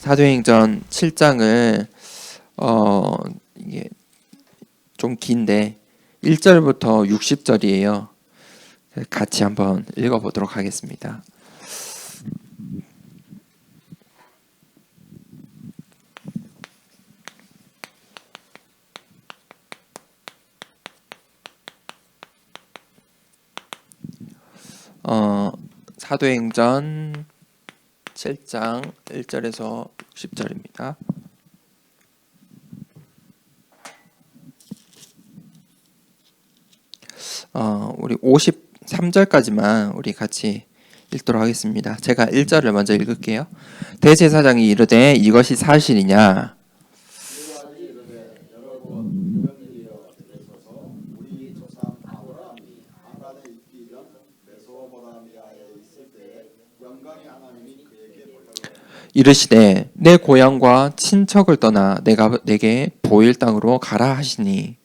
사도행전 7장을 이게 좀 긴데 1절부터 60절이에요. 같이 한번 읽어보도록 하겠습니다. 사도행전 7장 1절에서 60절입니다. 우리 53절까지만 우리 같이 읽도록 하겠습니다. 제가 1절을 먼저 읽을게요. 대제사장이 이르되 이것이 사실이냐? 이르시되 내 고향과 친척을 떠나 내가 내게 보일 땅으로 가라 하시니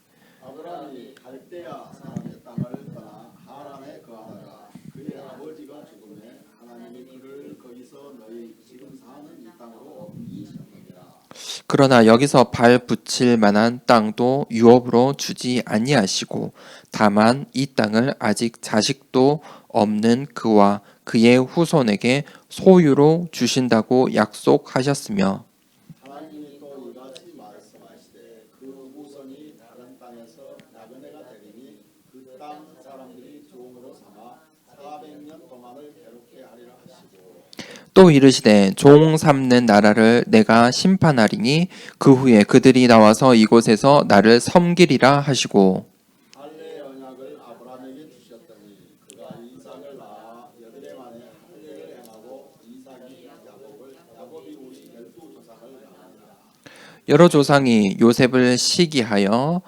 아브라함이 갈대아 사람의 땅을 떠나 하란에 거하다가 그의 아버지가 죽음에 하나님이 그를 거기서 너희 지금 사는 이 땅으로 옮기셨느니라. 그러나 여기서 발 붙일 만한 땅도 유업으로 주지 아니하시고 다만 이 땅을 아직 자식도 없는 그와 그의 후손에게 소유로 주신다고 약속하셨으며 하나님이 또 이같이 말씀하시되 그 후손이 다른 땅에서 나그네가 되리니 그 땅 사람들이 종으로 삼아 400년 동안을 괴롭게 하리라 하시고 또 이르시되 종 삼는 나라를 내가 심판하리니 그 후에 그들이 나와서 이곳에서 나를 섬기리라 하시고 할례의 언약을 아브라함에게 주셨더니 그가 이삭을 낳아 여드레 만에 할례를 행하고 이삭이 야곱이 우리 12조상을 낳으니라. 여러 조상이 요셉을 시기하여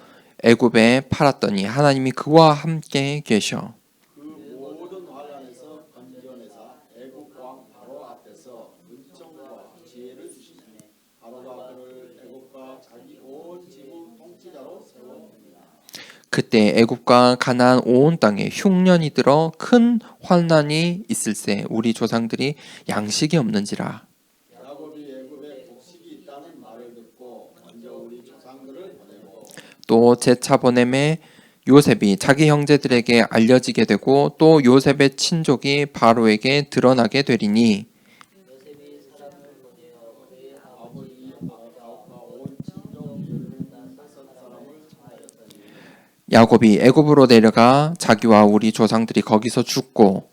애굽에 팔았더니 하나님이 그와 함께 계셔 그 모든 환란에서 건져내사 애굽 왕 바로 앞에서 은총과 지혜를 주시니 바로가 그를 애굽과 자기 온 지부 통치자로 세웠느니라. 그때 애굽과 가나안 온 땅에 흉년이 들어 큰 환난이 있을세 우리 조상들이 양식이 없는지라 야곱이 애굽에 곡식이 있다는 말을 듣고 먼저 우리 조상들을 보내고 또 재차 보냄에 요셉이 자기 형제들에게 알려지게 되고 또 요셉의 친족이 바로에게 드러나게 되리니 아버지 아합과 온 친족 15사람을 청하였더니 야곱이 애굽으로 내려가 자기와 우리 조상들이 거기서 죽고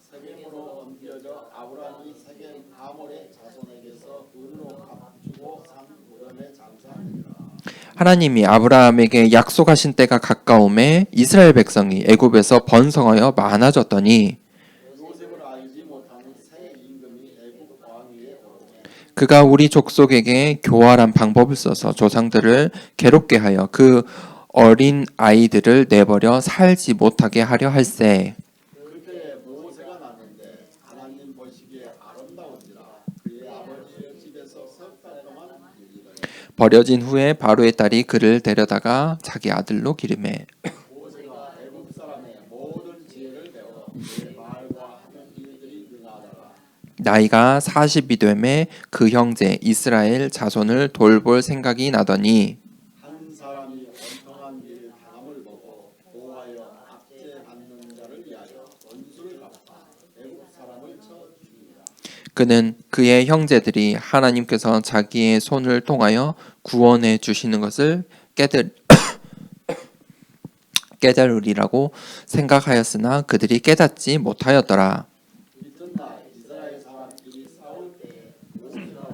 세겜으로 옮겨져 아브라함이 세겜 하몰의 자손에게서 은으로 값주고 산 무덤에 장사하니라. 하나님이 아브라함에게 약속하신 때가 가까움에 이스라엘 백성이 애굽에서 번성하여 많아졌더니 요셉을 알지 못하는 새 임금이 애굽 왕 위에 오르되 그가 우리 족속에게 교활한 방법을 써서 조상들을 괴롭게 하여 그 어린 아이들을 내버려 살지 못하게 하려 할세 그때에 모세가 났는데 하나님 보시기에 아름다운지라 그의 아버지의 집에서 석 달 동안 일리더니 버려진 후에 바로의 딸이 그를 데려다가 자기 아들로 기르매 모세가 애굽 사람의 모든 지혜를 배워 그의 말과 하는 일들이 능하다가 나이가 40이 되매 그 형제 이스라엘 자손을 돌볼 생각이 나더니 한 사람이 원통한 길 당함을 보고 보호하여 압제받는 자를 위하여 원수를 갚아 애굽 사람을 쳐 죽이니라. 그는 그의 형제들이 하나님께서 자기의 손을 통하여 구원해 주시는 것을 깨달으리라고 생각하였으나 그들이 깨닫지 못하였더라. 이튿날 이스라엘 사람끼리 싸울 때에 모세가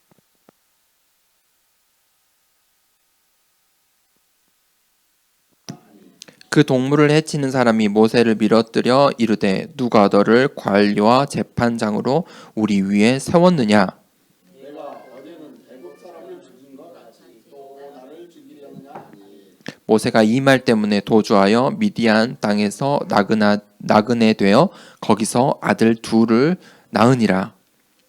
그 동물을 해치는 사람이 모세를 밀어뜨려 이르되 누가 너를 관리와 재판장으로 우리 위에 세웠느냐? 내가 어제는 애굽 사람을 죽인 것 같이 또 나를 죽이려느냐 하니 모세가 이 말 때문에 도주하여 미디안 땅에서 나그네 되어 거기서 아들 둘을 낳으니라.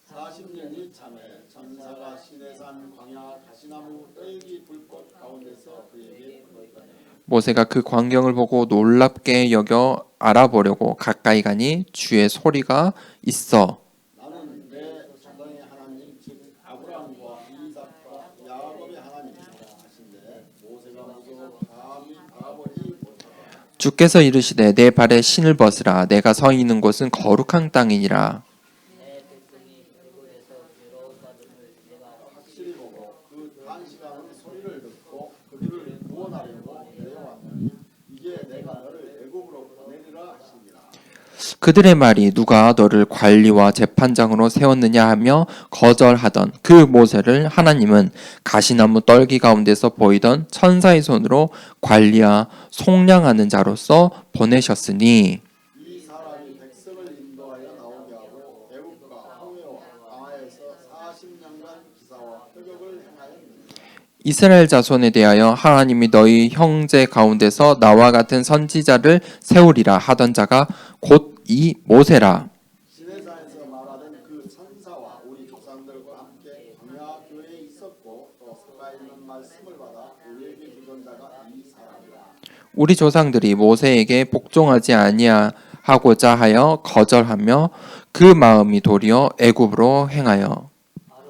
40년이 참에 천사가 시내산 광야 가시나무 떨기 불꽃 가운데서 그에게 보이더니 모세가 그 광경을 보고 놀랍게 여겨 알아보려고 가까이 가니 주의 소리가 있어 나는 내 조상의 하나님 즉 아브라함 아브라함과 이삭과 야곱의 하나님이라 하신데 모세가 무서워 감히 바라보지 못하더라. 주께서 이르시되 내 발에 신을 벗으라. 내가 서 있는 곳은 거룩한 땅이니라. 확실히 보고 그 단시간은 소리를 듣고 그들을 구원하려고 내려왔느니 이제 내가 너를 애굽으로 보내리라 하시니라. 그들의 말이 누가 너를 관리와 재판장으로 세웠느냐 하며 거절하던 그 모세를 하나님은 가시나무 떨기 가운데서 보이던 천사의 손으로 관리와 속량하는 자로서 보내셨으니 이 사람이 백성을 인도하여 나오게 하고 애굽과 홍해와 광야에서 40년간 기사와 표적을 행하였느니라. 이스라엘 자손에 대하여 하나님이 너희 형제 가운데서 나와 같은 선지자를 세우리라 하던 자가 곧 이 모세라. 시내산에서 말하던 그 천사와 우리 조상들과 함께 광야 교회에 있었고 또 살아있는 말씀을 받아 우리에게 주던 자가 이 사람이라. 우리 조상들이 모세에게 복종하지 아니하고자 하여 거절하며 그 마음이 도리어 애굽으로 행하여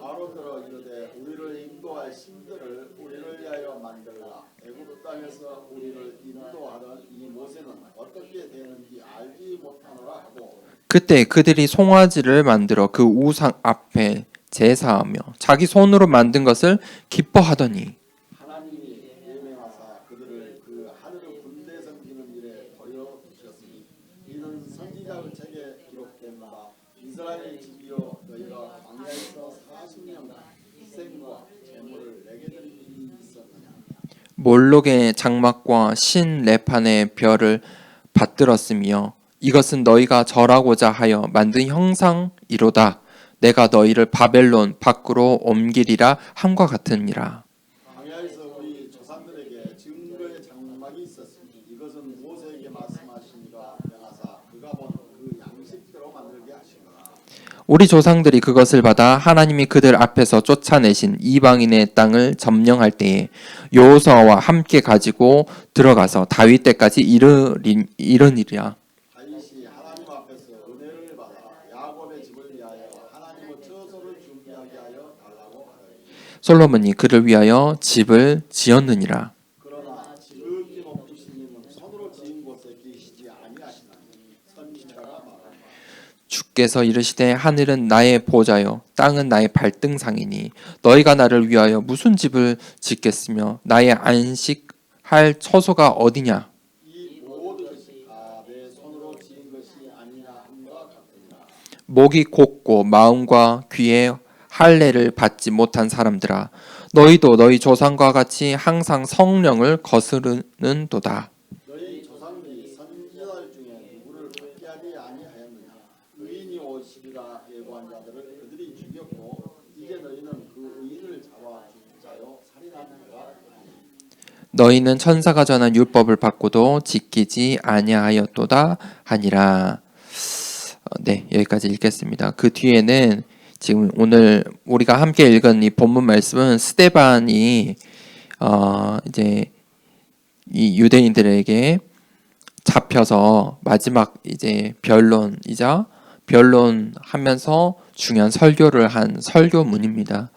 아론들어 이르되 우리를 인도할 신들을 우리를 위하여 만들라. 애굽 땅에서 우리를 인도하던 이 모세는 어떻게 되는지 알지 못하노라 하고 그때 그들이 송아지를 만들어 그 우상 앞에 제사하며 자기 손으로 만든 것을 기뻐하더니 하나님이 예명하사 그들을 그 하늘의 군대 섬기는 일에 버려 두셨으니 이는 선지자의 책에 기록된 바 이스라엘의 집이여 너희가 광야에서 40년간 희생과 제물을 내게 드린 일이 있었느냐. 몰록의 장막과 신 레판의 별을 받들었으며 이것은 너희가 절하고자 하여 만든 형상이로다. 내가 너희를 바벨론 밖으로 옮기리라 함과 같으니라. 광야에서 우리 조상들에게 증거의 장막이 있었으니 이것은 모세에게 말씀하시니가 명하사 그가 본 그 양식대로 만들게 하시거라. 우리 조상들이 그것을 받아 하나님이 그들 앞에서 쫓아내신 이방인의 땅을 점령할 때에 여호수아와 함께 가지고 들어가서 다윗 때까지 이르니라. 다윗이 하나님 앞에서 은혜를 받아 야곱의 집을 위하여 하나님의 처소를 준비하게 하여 달라고 하더니 솔로몬이 그를 위하여 집을 지었느니라. 그러나 지극히 높으신 이는 손으로 지은 곳에 계시지 아니하시나니 선지자가 말하노라. 주께서 이르시되 하늘은 나의 보좌요 땅은 나의 발등상이니 너희가 나를 위하여 무슨 집을 짓겠으며 나의 안식할 처소가 어디냐. 이 모든 것이 다 내 손으로 지은 것이 아니냐 함과 같으니라. 목이 곧고 마음과 귀에 할례를 받지 못한 사람들아 너희도 너희 조상과 같이 항상 성령을 거스르는도다. 너희 조상들이 선지자들 중에 누구를 박해하지 아니하였느냐. 의인이 오시리라 예고한 자들을 그들이 죽였고 이제 너희는 그 의인을 잡아 죽자요 살인하는가. 너희는 천사가 전한 율법을 받고도 지키지 아니하였도다 하니라. 네, 여기까지 읽겠습니다. 그 뒤에는 지금 오늘 우리가 함께 읽은 이 본문 말씀은 스데반이 이제 이 유대인들에게 잡혀서 마지막 이제 변론하면서 중요한 설교를 한 설교문입니다.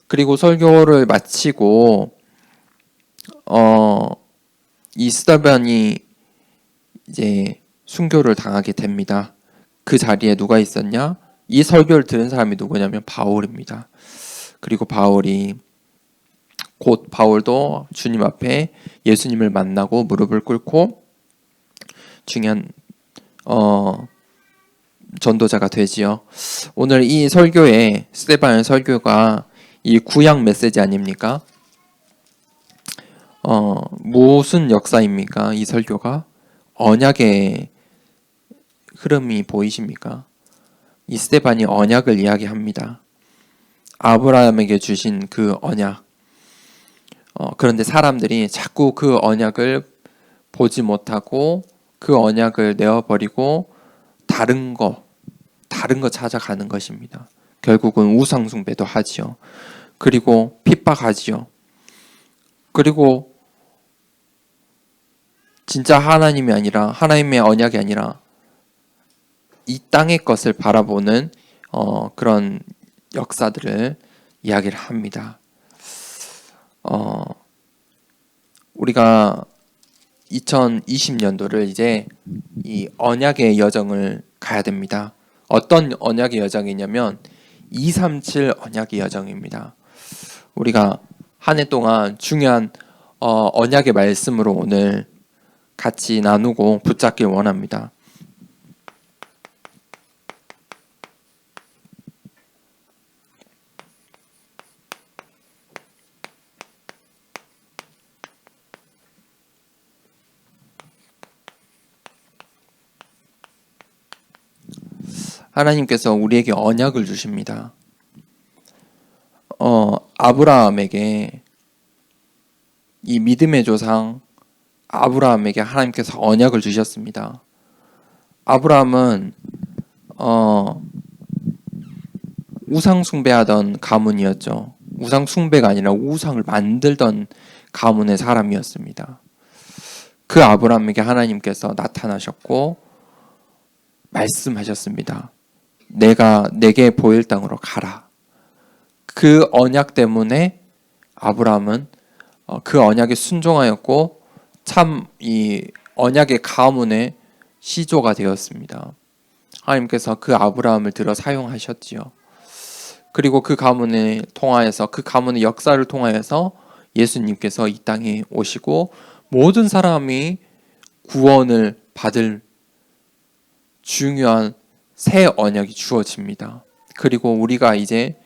그리고 설교를 마치고 이 스데반이 이제 순교를 당하게 됩니다. 그 자리에 누가 있었냐? 이 설교를 들은 사람이 누구냐면 바울입니다. 그리고 바울도 주님 앞에 예수님을 만나고 무릎을 꿇고 중요한 전도자가 되지요. 오늘 이 설교에 스데반의 설교가 이 구약 메시지 아닙니까? 무슨 역사입니까? 이 설교가 언약의 흐름이 보이십니까? 이 스데반이 언약을 이야기합니다. 아브라함에게 주신 그 언약. 그런데 사람들이 자꾸 그 언약을 보지 못하고 그 언약을 내어버리고 다른 거 찾아가는 것입니다. 결국은 우상숭배도 하지요. 그리고 핍박하지요. 그리고 진짜 하나님이 아니라 하나님의 언약이 아니라 이 땅의 것을 바라보는 그런 역사들을 이야기를 합니다. 우리가 2020년도를 이제 이 언약의 여정을 가야 됩니다. 어떤 언약의 여정이냐면 237 언약의 여정입니다. 우리가 한 해 동안 중요한 언약의 말씀으로 오늘 같이 나누고 붙잡길 원합니다. 하나님께서 우리에게 언약을 주십니다. 아브라함에게 이 믿음의 조상 아브라함에게 하나님께서 언약을 주셨습니다. 아브라함은 우상 숭배하던 가문이었죠. 우상 숭배가 아니라 우상을 만들던 가문의 사람이었습니다. 그 아브라함에게 하나님께서 나타나셨고 말씀하셨습니다. 내게 보일 땅으로 가라. 그 언약 때문에 아브라함은 그 언약에 순종하였고 참 이 언약의 가문의 시조가 되었습니다. 하나님께서 그 아브라함을 들어 사용하셨지요. 그리고 그 가문을 통하여서 그 가문의 역사를 통하여서 예수님께서 이 땅에 오시고 모든 사람이 구원을 받을 중요한 새 언약이 주어집니다. 그리고 우리가 이제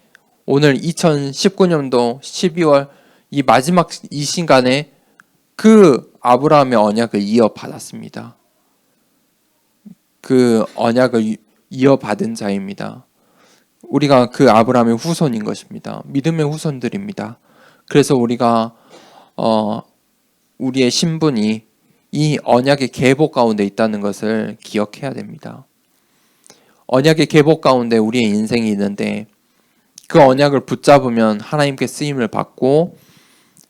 오늘 2019년도 12월 이 마지막 이 시간에 그 아브라함의 언약을 이어받았습니다. 그 언약을 이어받은 자입니다. 우리가 그 아브라함의 후손인 것입니다. 믿음의 후손들입니다. 그래서 우리가 우리의 신분이 이 언약의 계보 가운데 있다는 것을 기억해야 됩니다. 언약의 계보 가운데 우리의 인생이 있는데 그 언약을 붙잡으면 하나님께 쓰임을 받고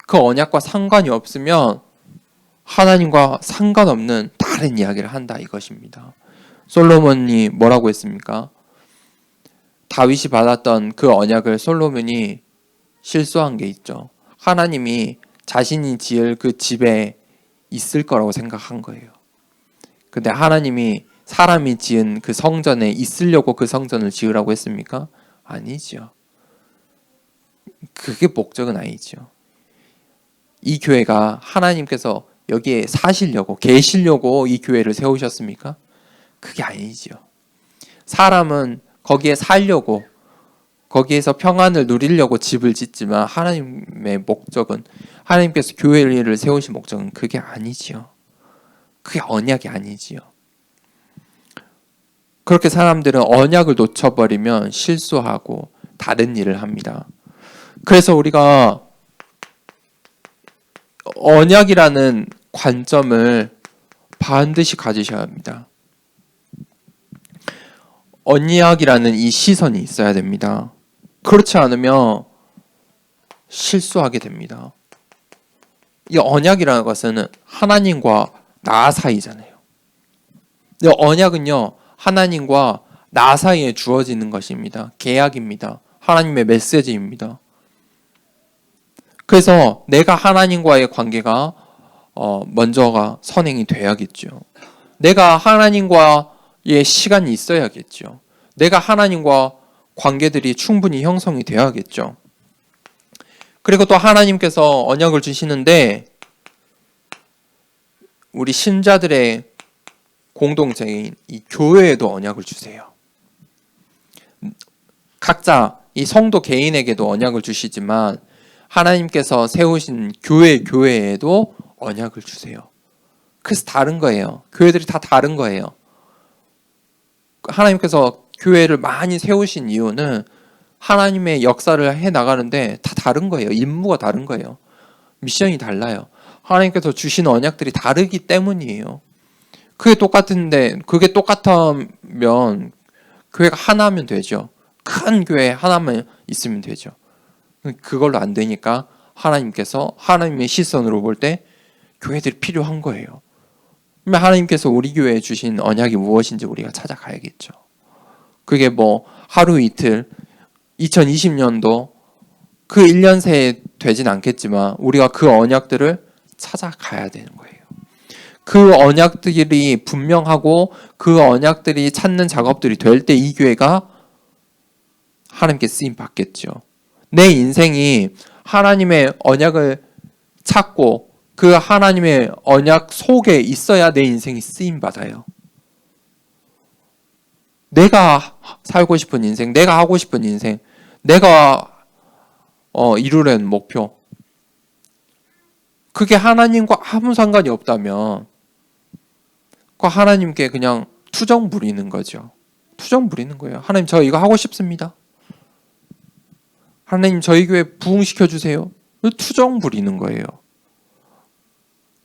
그 언약과 상관이 없으면 하나님과 상관없는 다른 이야기를 한다 이것입니다. 솔로몬이 뭐라고 했습니까? 다윗이 받았던 그 언약을 솔로몬이 실수한 게 있죠. 하나님이 자신이 지을 그 집에 있을 거라고 생각한 거예요. 근데 하나님이 사람이 지은 그 성전에 있으려고 그 성전을 지으라고 했습니까? 아니죠. 그게 목적은 아니죠. 이 교회가 하나님께서 여기에 사시려고 계시려고 이 교회를 세우셨습니까? 그게 아니죠. 사람은 거기에 살려고 거기에서 평안을 누리려고 집을 짓지만 하나님의 목적은 하나님께서 교회를 세우신 목적은 그게 아니지요. 그게 언약이 아니지요. 그렇게 사람들은 언약을 놓쳐버리면 실수하고 다른 일을 합니다. 그래서 우리가 언약이라는 관점을 반드시 가지셔야 합니다. 언약이라는 이 시선이 있어야 됩니다. 그렇지 않으면 실수하게 됩니다. 이 언약이라는 것은 하나님과 나 사이잖아요. 이 언약은요, 하나님과 나 사이에 주어지는 것입니다. 계약입니다. 하나님의 메시지입니다. 그래서 내가 하나님과의 관계가 먼저가 선행이 돼야겠죠. 내가 하나님과의 시간이 있어야겠죠. 내가 하나님과 관계들이 충분히 형성이 되어야겠죠. 그리고 또 하나님께서 언약을 주시는데 우리 신자들의 공동체인 이 교회에도 언약을 주세요. 각자 이 성도 개인에게도 언약을 주시지만 하나님께서 세우신 교회에도 언약을 주세요. 그래서 다른 거예요. 교회들이 다 다른 거예요. 하나님께서 교회를 많이 세우신 이유는 하나님의 역사를 해 나가는데 다 다른 거예요. 임무가 다른 거예요. 미션이 달라요. 하나님께서 주신 언약들이 다르기 때문이에요. 그게 똑같으면 교회가 하나면 되죠. 큰 교회 하나만 있으면 되죠. 그걸로 안 되니까 하나님께서 하나님의 시선으로 볼 때 교회들이 필요한 거예요. 그러면 하나님께서 우리 교회에 주신 언약이 무엇인지 우리가 찾아가야겠죠. 그게 뭐 하루 이틀 2020년도 그 1년 새에 되진 않겠지만 우리가 그 언약들을 찾아가야 되는 거예요. 그 언약들이 분명하고 그 언약들이 찾는 작업들이 될 때 이 교회가 하나님께 쓰임 받겠죠. 내 인생이 하나님의 언약을 찾고 그 하나님의 언약 속에 있어야 내 인생이 쓰임 받아요. 내가 살고 싶은 인생, 내가 하고 싶은 인생, 내가 이루려는 목표, 그게 하나님과 아무 상관이 없다면 그 하나님께 그냥 투정 부리는 거죠. 투정 부리는 거예요. 하나님, 저 이거 하고 싶습니다. 하나님, 저희 교회 부흥시켜 주세요. 투정 부리는 거예요.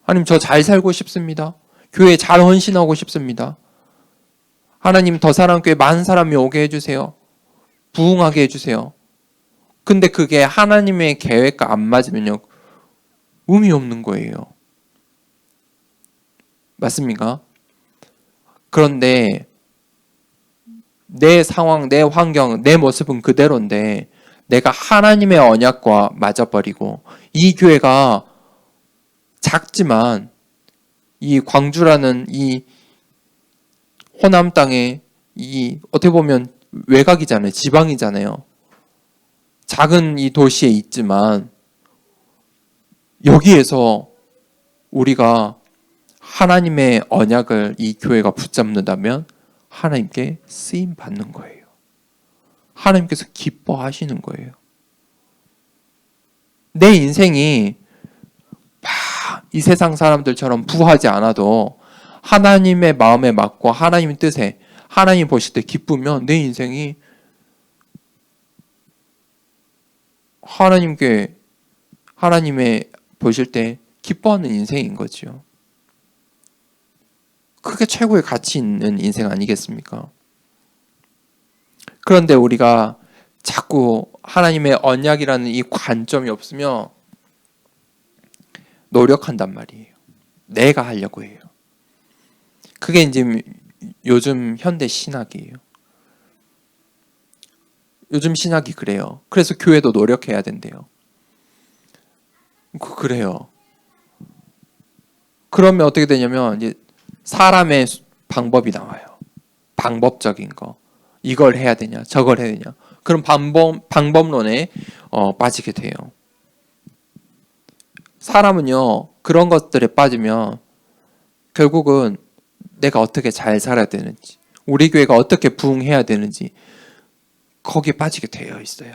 하나님, 저 잘 살고 싶습니다. 교회에 잘 헌신하고 싶습니다. 하나님, 더 사랑교회 많은 사람이 오게 해주세요. 부흥하게 해주세요. 근데 그게 하나님의 계획과 안 맞으면요, 의미 없는 거예요. 맞습니까? 그런데 내 상황, 내 환경, 내 모습은 그대로인데 내가 하나님의 언약과 맞아버리고 이 교회가 작지만 이 광주라는 이 호남 땅에 이 어떻게 보면 외곽이잖아요. 지방이잖아요. 작은 이 도시에 있지만 여기에서 우리가 하나님의 언약을 이 교회가 붙잡는다면 하나님께 쓰임 받는 거예요. 하나님께서 기뻐하시는 거예요. 내 인생이 이 세상 사람들처럼 부하지 않아도 하나님의 마음에 맞고 하나님의 뜻에 하나님 보실 때 기쁘면 내 인생이 하나님의 보실 때 기뻐하는 인생인 거죠. 그게 최고의 가치 있는 인생 아니겠습니까? 그런데 우리가 자꾸 하나님의 언약이라는 이 관점이 없으면 노력한단 말이에요. 내가 하려고 해요. 그게 이제 요즘 현대 신학이에요. 요즘 신학이 그래요. 그래서 교회도 노력해야 된대요. 그래요. 그러면 어떻게 되냐면 이제 사람의 방법이 나와요. 방법적인 거. 이걸 해야 되냐, 저걸 해야 되냐. 그런 방법론에 빠지게 돼요. 사람은요, 그런 것들에 빠지면 결국은 내가 어떻게 잘 살아야 되는지, 우리 교회가 어떻게 부흥해야 되는지 거기에 빠지게 되어 있어요.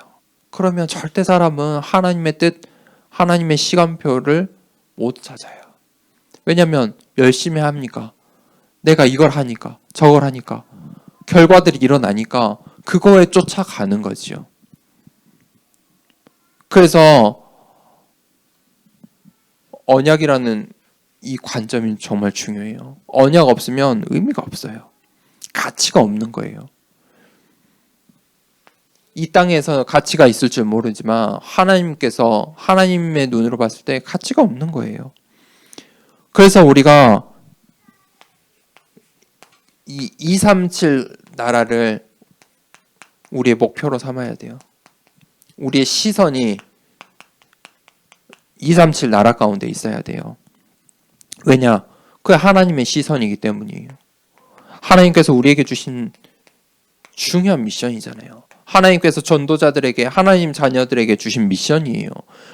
그러면 절대 사람은 하나님의 뜻, 하나님의 시간표를 못 찾아요. 왜냐하면 열심히 합니까? 내가 이걸 하니까, 저걸 하니까 결과들이 일어나니까 그거에 쫓아가는 거지요. 그래서 언약이라는 이 관점이 정말 중요해요. 언약 없으면 의미가 없어요. 가치가 없는 거예요. 이 땅에서 가치가 있을 줄 모르지만 하나님께서 하나님의 눈으로 봤을 때 가치가 없는 거예요. 그래서 우리가 이 237 나라를 우리의 목표로 삼아야 돼요. 우리의 시선이 237 나라 가운데 있어야 돼요. 왜냐? 그게 하나님의 시선이기 때문이에요. 하나님께서 우리에게 주신 중요한 미션이잖아요. 하나님께서 전도자들에게, 하나님 자녀들에게 주신 미션이에요.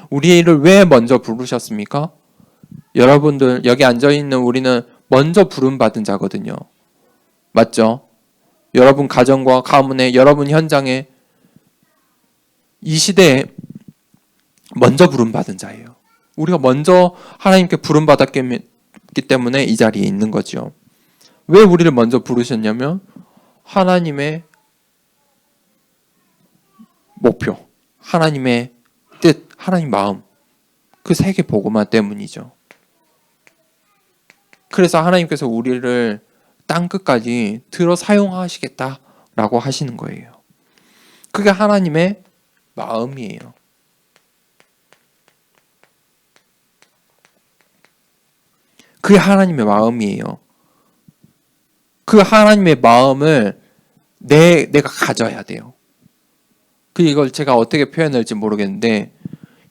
우리를 왜 먼저 부르셨습니까? 여러분들 여기 앉아있는 우리는 먼저 부름받은 자거든요. 맞죠? 여러분 가정과 가문에, 여러분 현장에, 이 시대에 먼저 부름받은 자예요. 우리가 먼저 하나님께 부름받았기 때문에 이 자리에 있는 거죠. 왜 우리를 먼저 부르셨냐면 하나님의 목표, 하나님의 뜻, 하나님 마음, 그 세계 복음화 때문이죠. 그래서 하나님께서 우리를 땅끝까지 들어 사용하시겠다라고 하시는 거예요. 그게 하나님의 마음이에요. 그게 하나님의 마음이에요. 그 하나님의 마음을 내가 가져야 돼요. 이걸 제가 어떻게 표현할지 모르겠는데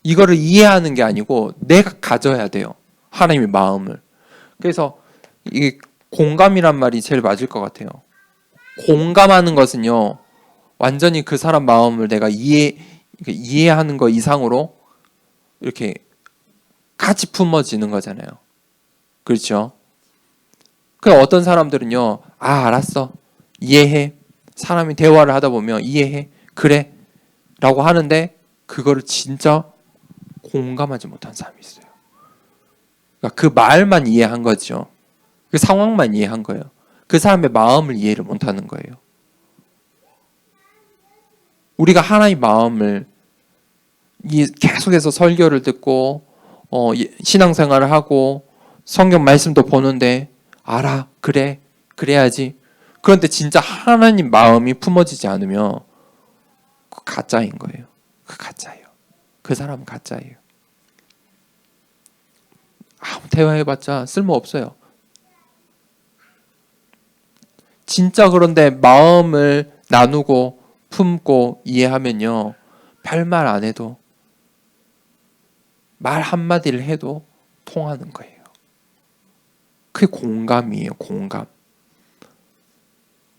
이거를 이해하는 게 아니고 내가 가져야 돼요. 하나님의 마음을. 그래서 이게 공감이란 말이 제일 맞을 것 같아요. 공감하는 것은요, 완전히 그 사람 마음을 내가 이해하는 거 이상으로 이렇게 같이 품어지는 거잖아요. 그렇죠? 그 어떤 사람들은요, 알았어. 이해해. 사람이 대화를 하다 보면 이해해. 그래. 라고 하는데 그거를 진짜 공감하지 못한 사람이 있어요. 그러니까 그 말만 이해한 거죠. 그 상황만 이해한 거예요. 그 사람의 마음을 이해를 못하는 거예요. 우리가 하나님의 마음을 계속해서 설교를 듣고 신앙생활을 하고 성경 말씀도 보는데 알아, 그래, 그래야지. 그런데 진짜 하나님 마음이 품어지지 않으면 그 가짜인 거예요. 그 가짜예요. 그 사람은 가짜예요. 아무 대화해봤자 쓸모없어요. 진짜 그런데 마음을 나누고 품고 이해하면요, 별말 안 해도 말 한마디를 해도 통하는 거예요. 그게 공감이에요. 공감.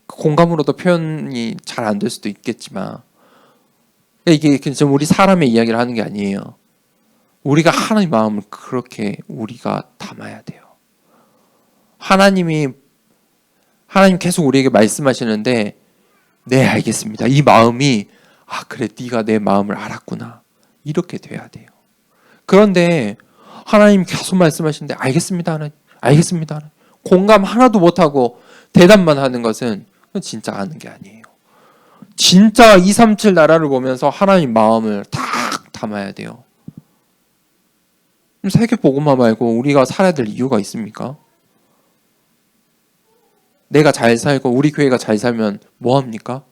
그 공감으로도 표현이 잘 안 될 수도 있겠지만 이게 지금 우리 사람의 이야기를 하는 게 아니에요. 우리가 하나님의 마음을 그렇게 우리가 담아야 돼요. 하나님 계속 우리에게 말씀하시는데 네, 알겠습니다. 이 마음이 그래, 네가 내 마음을 알았구나. 이렇게 돼야 돼요. 그런데 하나님 계속 말씀하시는데 알겠습니다. 하나님. 알겠습니다. 하나님. 공감 하나도 못하고 대답만 하는 것은 진짜 아는 게 아니에요. 진짜 237 나라를 보면서 하나님 마음을 딱 담아야 돼요. 세계 복음화 말고 우리가 살아야 될 이유가 있습니까? 내가 잘 살고 우리 교회가 잘 살면 뭐 합니까?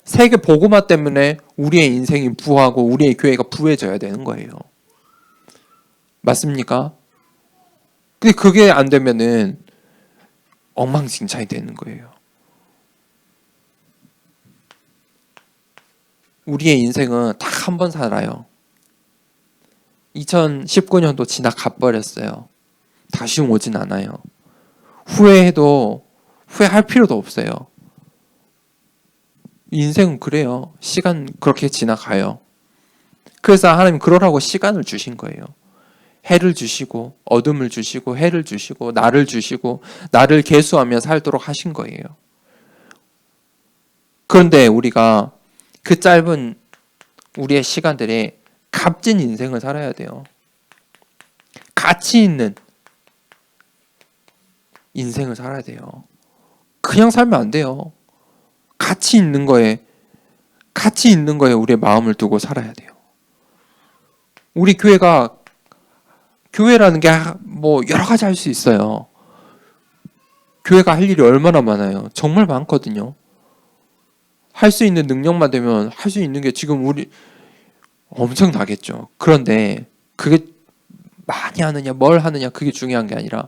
세계 복음화 때문에 우리의 인생이 부하고 우리의 교회가 부해져야 되는 거예요. 맞습니까? 근데 그게 안 되면은 엉망진창이 되는 거예요. 우리의 인생은 딱 한 번 살아요. 2019년도 지나가 버렸어요. 다시 오진 않아요. 후회해도 후회할 필요도 없어요. 인생은 그래요. 시간 그렇게 지나가요. 그래서 하나님 그러라고 시간을 주신 거예요. 해를 주시고 어둠을 주시고 해를 주시고 나를 계수하며 살도록 하신 거예요. 그런데 우리가 그 짧은 우리의 시간들에 값진 인생을 살아야 돼요. 가치 있는 인생을 살아야 돼요. 그냥 살면 안 돼요. 가치 있는 거에 우리의 마음을 두고 살아야 돼요. 우리 교회라는 게 뭐 여러 가지 할 수 있어요. 교회가 할 일이 얼마나 많아요. 정말 많거든요. 할 수 있는 능력만 되면 할 수 있는 게 지금 우리 엄청나겠죠. 그런데 그게 많이 하느냐 뭘 하느냐 그게 중요한 게 아니라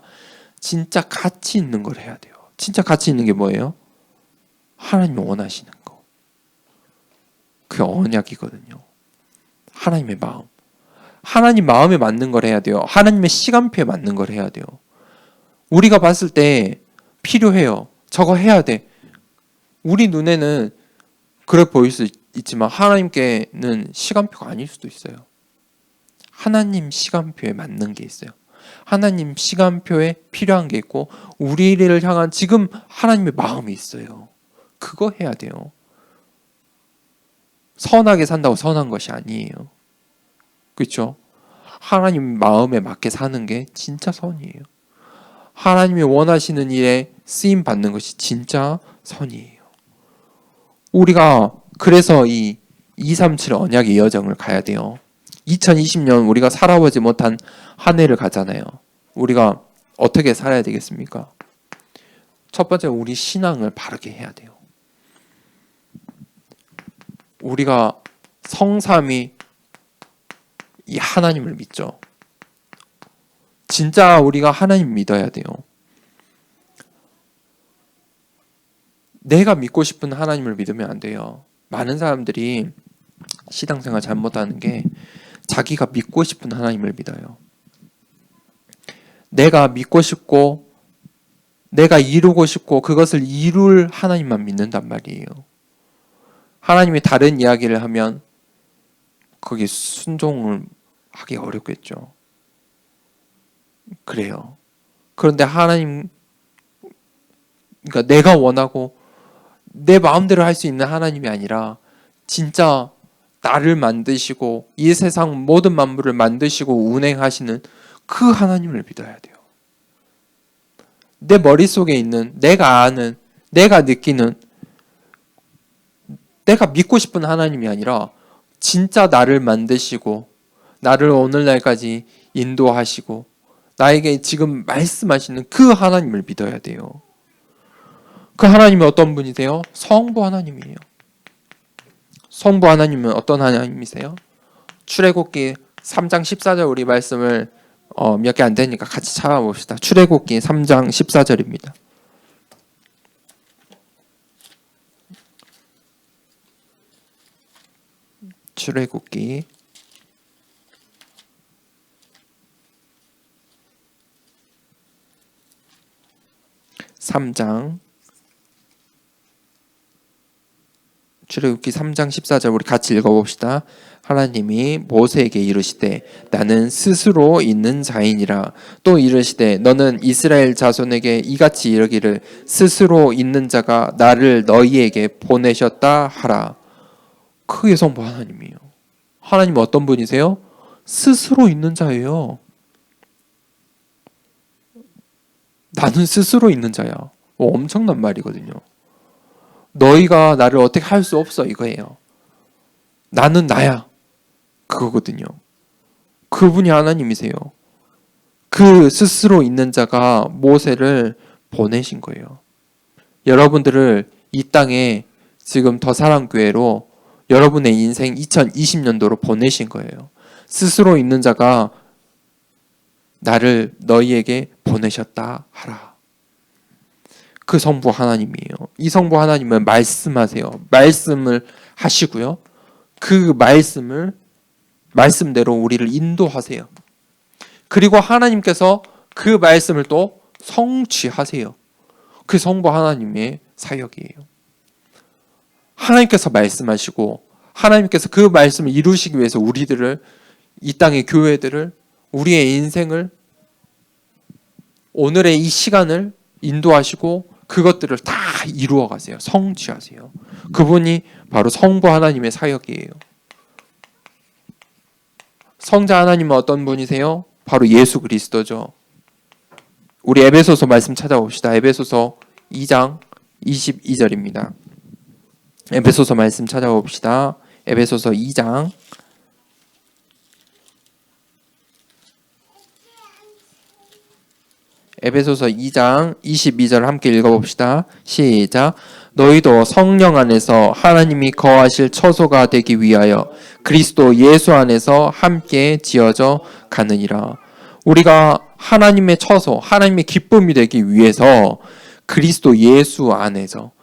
진짜 가치 있는 걸 해야 돼요. 진짜 가치 있는 게 뭐예요? 하나님이 원하시는 거. 그게 언약이거든요. 하나님의 마음. 하나님 마음에 맞는 걸 해야 돼요. 하나님의 시간표에 맞는 걸 해야 돼요. 우리가 봤을 때 필요해요. 저거 해야 돼. 우리 눈에는 그래 보일 수 있지만 하나님께는 시간표가 아닐 수도 있어요. 하나님 시간표에 맞는 게 있어요. 하나님 시간표에 필요한 게 있고 우리를 향한 지금 하나님의 마음이 있어요. 그거 해야 돼요. 선하게 산다고 선한 것이 아니에요. 그렇죠? 하나님 마음에 맞게 사는 게 진짜 선이에요. 하나님이 원하시는 일에 쓰임 받는 것이 진짜 선이에요. 우리가 그래서 이 237 언약의 여정을 가야 돼요. 2020년 우리가 살아보지 못한 한 해를 가잖아요. 우리가 어떻게 살아야 되겠습니까? 첫 번째 우리 신앙을 바르게 해야 돼요. 우리가 성삼위 이 하나님을 믿죠. 진짜 우리가 하나님 믿어야 돼요. 내가 믿고 싶은 하나님을 믿으면 안 돼요. 많은 사람들이 신앙생활 잘못하는 게 자기가 믿고 싶은 하나님을 믿어요. 내가 믿고 싶고 내가 이루고 싶고 그것을 이룰 하나님만 믿는단 말이에요. 하나님이 다른 이야기를 하면 거기에 순종을 하기 어렵겠죠. 그래요. 그런데 하나님, 그러니까 내가 원하고 내 마음대로 할 수 있는 하나님이 아니라 진짜 나를 만드시고 이 세상 모든 만물을 만드시고 운행하시는 그 하나님을 믿어야 돼요. 내 머릿속에 있는 내가 아는 내가 느끼는 내가 믿고 싶은 하나님이 아니라 진짜 나를 만드시고 나를 오늘날까지 인도하시고 나에게 지금 말씀하시는 그 하나님을 믿어야 돼요. 그 하나님이 어떤 분이세요? 성부 하나님이에요. 성부 하나님은 어떤 하나님이세요? 출애굽기 3장 14절 우리 말씀을 몇 개 안 되니까 같이 찾아봅시다. 출애굽기 3장 14절입니다. 출애굽기 3장 14절 우리 같이 읽어봅시다. 하나님이 모세에게 이르시되 나는 스스로 있는 자이니라. 또 이르시되 너는 이스라엘 자손에게 이같이 이르기를 스스로 있는 자가 나를 너희에게 보내셨다 하라. 그게 성부 하나님이에요. 하나님은 어떤 분이세요? 스스로 있는 자예요. 나는 스스로 있는 자야. 엄청난 말이거든요. 너희가 나를 어떻게 할 수 없어 이거예요. 나는 나야. 그거거든요. 그분이 하나님이세요. 그 스스로 있는 자가 모세를 보내신 거예요. 여러분들을 이 땅에 지금 더사랑교회로 여러분의 인생 2020년도로 보내신 거예요. 스스로 있는 자가 나를 너희에게 보내셨다 하라. 그 성부 하나님이에요. 이 성부 하나님은 말씀하세요. 말씀을 하시고요. 그 말씀대로 우리를 인도하세요. 그리고 하나님께서 그 말씀을 또 성취하세요. 그 성부 하나님의 사역이에요. 하나님께서 말씀하시고 하나님께서 그 말씀을 이루시기 위해서 우리들을 이 땅의 교회들을 우리의 인생을 오늘의 이 시간을 인도하시고 그것들을 다 이루어 가세요. 성취하세요. 그분이 바로 성부 하나님의 사역이에요. 성자 하나님은 어떤 분이세요? 바로 예수 그리스도죠. 우리 에베소서 말씀 찾아봅시다. 에베소서 2장 22절입니다. 에베소서 말씀 찾아봅시다. 에베소서 2장 22절 함께 읽어봅시다. 시작. 너희도 성령 안에서 하나님이 거하실 처소가 되기 위하여 그리스도 예수 안에서 함께 지어져 가느니라. 우리가 하나님의 처소, 하나님의 기쁨이 되기 위해서 그리스도 예수 안에서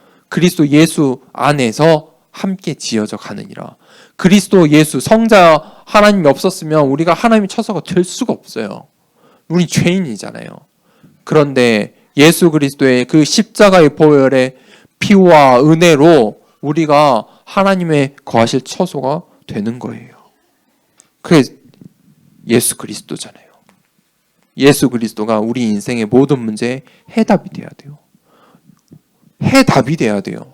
함께 지어져 가느니라. 그리스도 예수, 성자 하나님이 없었으면 우리가 하나님의 처소가 될 수가 없어요. 우리 죄인이잖아요. 그런데 예수 그리스도의 그 십자가의 보혈의 피와 은혜로 우리가 하나님의 거하실 처소가 되는 거예요. 그게 예수 그리스도잖아요. 예수 그리스도가 우리 인생의 모든 문제에 해답이 돼야 돼요. 해답이 돼야 돼요.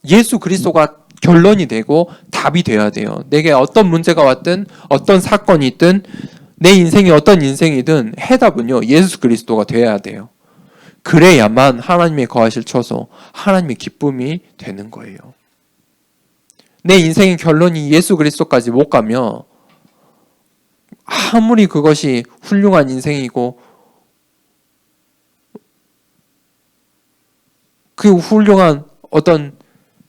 예수 그리스도가 결론이 되고 답이 돼야 돼요. 내게 어떤 문제가 왔든 어떤 사건이 있든 내 인생이 어떤 인생이든 해답은요 예수 그리스도가 돼야 돼요. 그래야만 하나님의 거하실 처소, 하나님의 기쁨이 되는 거예요. 내 인생의 결론이 예수 그리스도까지 못 가면 아무리 그것이 훌륭한 인생이고 그 훌륭한 어떤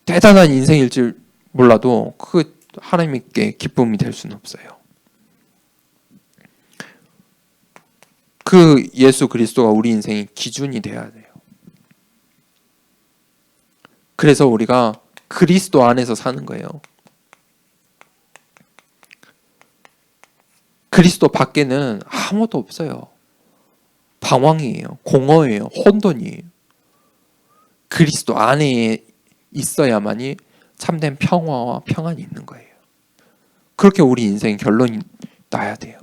대단한 인생일지 몰라도 그 하나님께 기쁨이 될 수는 없어요. 그 예수 그리스도가 우리 인생의 기준이 돼야 돼요. 그래서 우리가 그리스도 안에서 사는 거예요. 그리스도 밖에는 아무것도 없어요. 방황이에요. 공허예요. 혼돈이에요. 그리스도 안에 있어야만이 참된 평화와 평안이 있는 거예요. 그렇게 우리 인생 결론이 나야 돼요.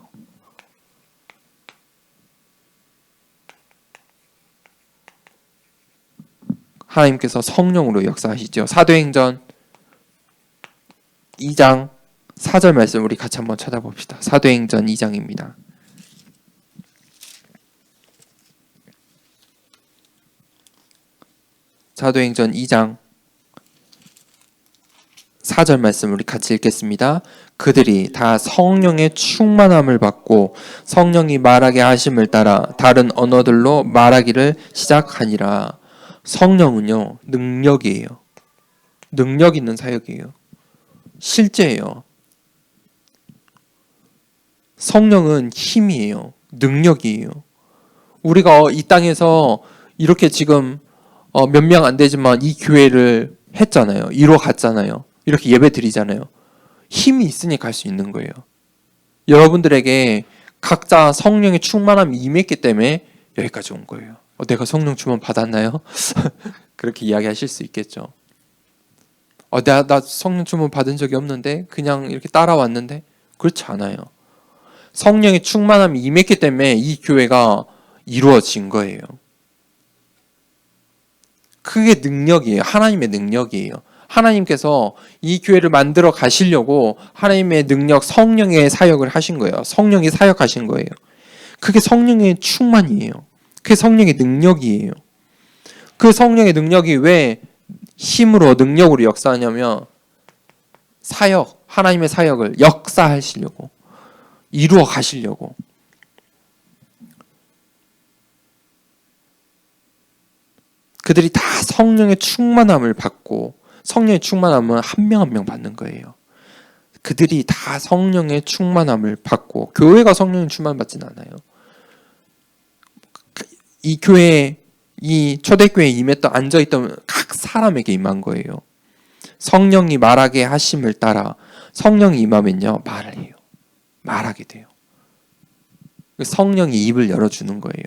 하나님께서 성령으로 역사하시죠. 사도행전 2장 4절 말씀 우리 같이 한번 찾아봅시다. 사도행전 2장입니다. 사도행전 2장 4절 말씀 우리 같이 읽겠습니다. 그들이 다 성령의 충만함을 받고 성령이 말하게 하심을 따라 다른 언어들로 말하기를 시작하니라. 성령은요, 능력이에요. 능력 있는 사역이에요. 실제예요. 성령은 힘이에요. 능력이에요. 우리가 이 땅에서 이렇게 지금 몇 명 안 되지만 이 교회를 했잖아요. 이루어 갔잖아요. 이렇게 예배 드리잖아요. 힘이 있으니 갈 수 있는 거예요. 여러분들에게 각자 성령의 충만함이 임했기 때문에 여기까지 온 거예요. 내가 성령 충만 받았나요? 그렇게 이야기하실 수 있겠죠. 나 성령 충만 받은 적이 없는데 그냥 이렇게 따라왔는데 그렇지 않아요. 성령의 충만함이 임했기 때문에 이 교회가 이루어진 거예요. 그게 능력이에요. 하나님의 능력이에요. 하나님께서 이 교회를 만들어 가시려고 하나님의 능력, 성령의 사역을 하신 거예요. 성령이 사역하신 거예요. 그게 성령의 충만이에요. 그게 성령의 능력이에요. 그 성령의 능력이 왜 힘으로, 능력으로 역사하냐면 사역, 하나님의 사역을 역사하시려고, 이루어 가시려고. 그들이 다 성령의 충만함을 받고, 성령의 충만함은 한 명 한 명 받는 거예요. 그들이 다 성령의 충만함을 받고, 교회가 성령의 충만 받지는 않아요. 이 교회에, 이 초대교회에 임했던, 앉아있던 각 사람에게 임한 거예요. 성령이 말하게 하심을 따라 성령이 임하면요, 말을 해요. 말하게 돼요. 성령이 입을 열어주는 거예요.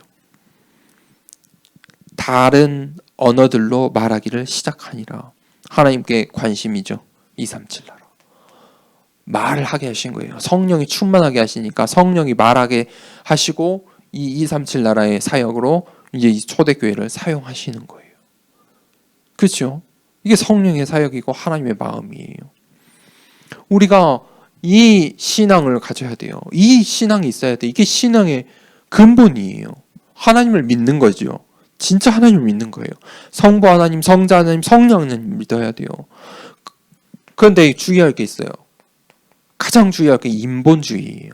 다른 언어들로 말하기를 시작하니라. 하나님께 관심이죠. 237 나라. 말을 하게 하신 거예요. 성령이 충만하게 하시니까 성령이 말하게 하시고 이 237 나라의 사역으로 이제 이 초대교회를 사용하시는 거예요. 그렇죠? 이게 성령의 사역이고 하나님의 마음이에요. 우리가 이 신앙을 가져야 돼요. 이 신앙이 있어야 돼. 이게 신앙의 근본이에요. 하나님을 믿는 거죠. 진짜 하나님을 믿는 거예요. 성부 하나님, 성자 하나님, 성령 하나님 믿어야 돼요. 그런데 주의할 게 있어요. 가장 주의할 게 인본주의예요.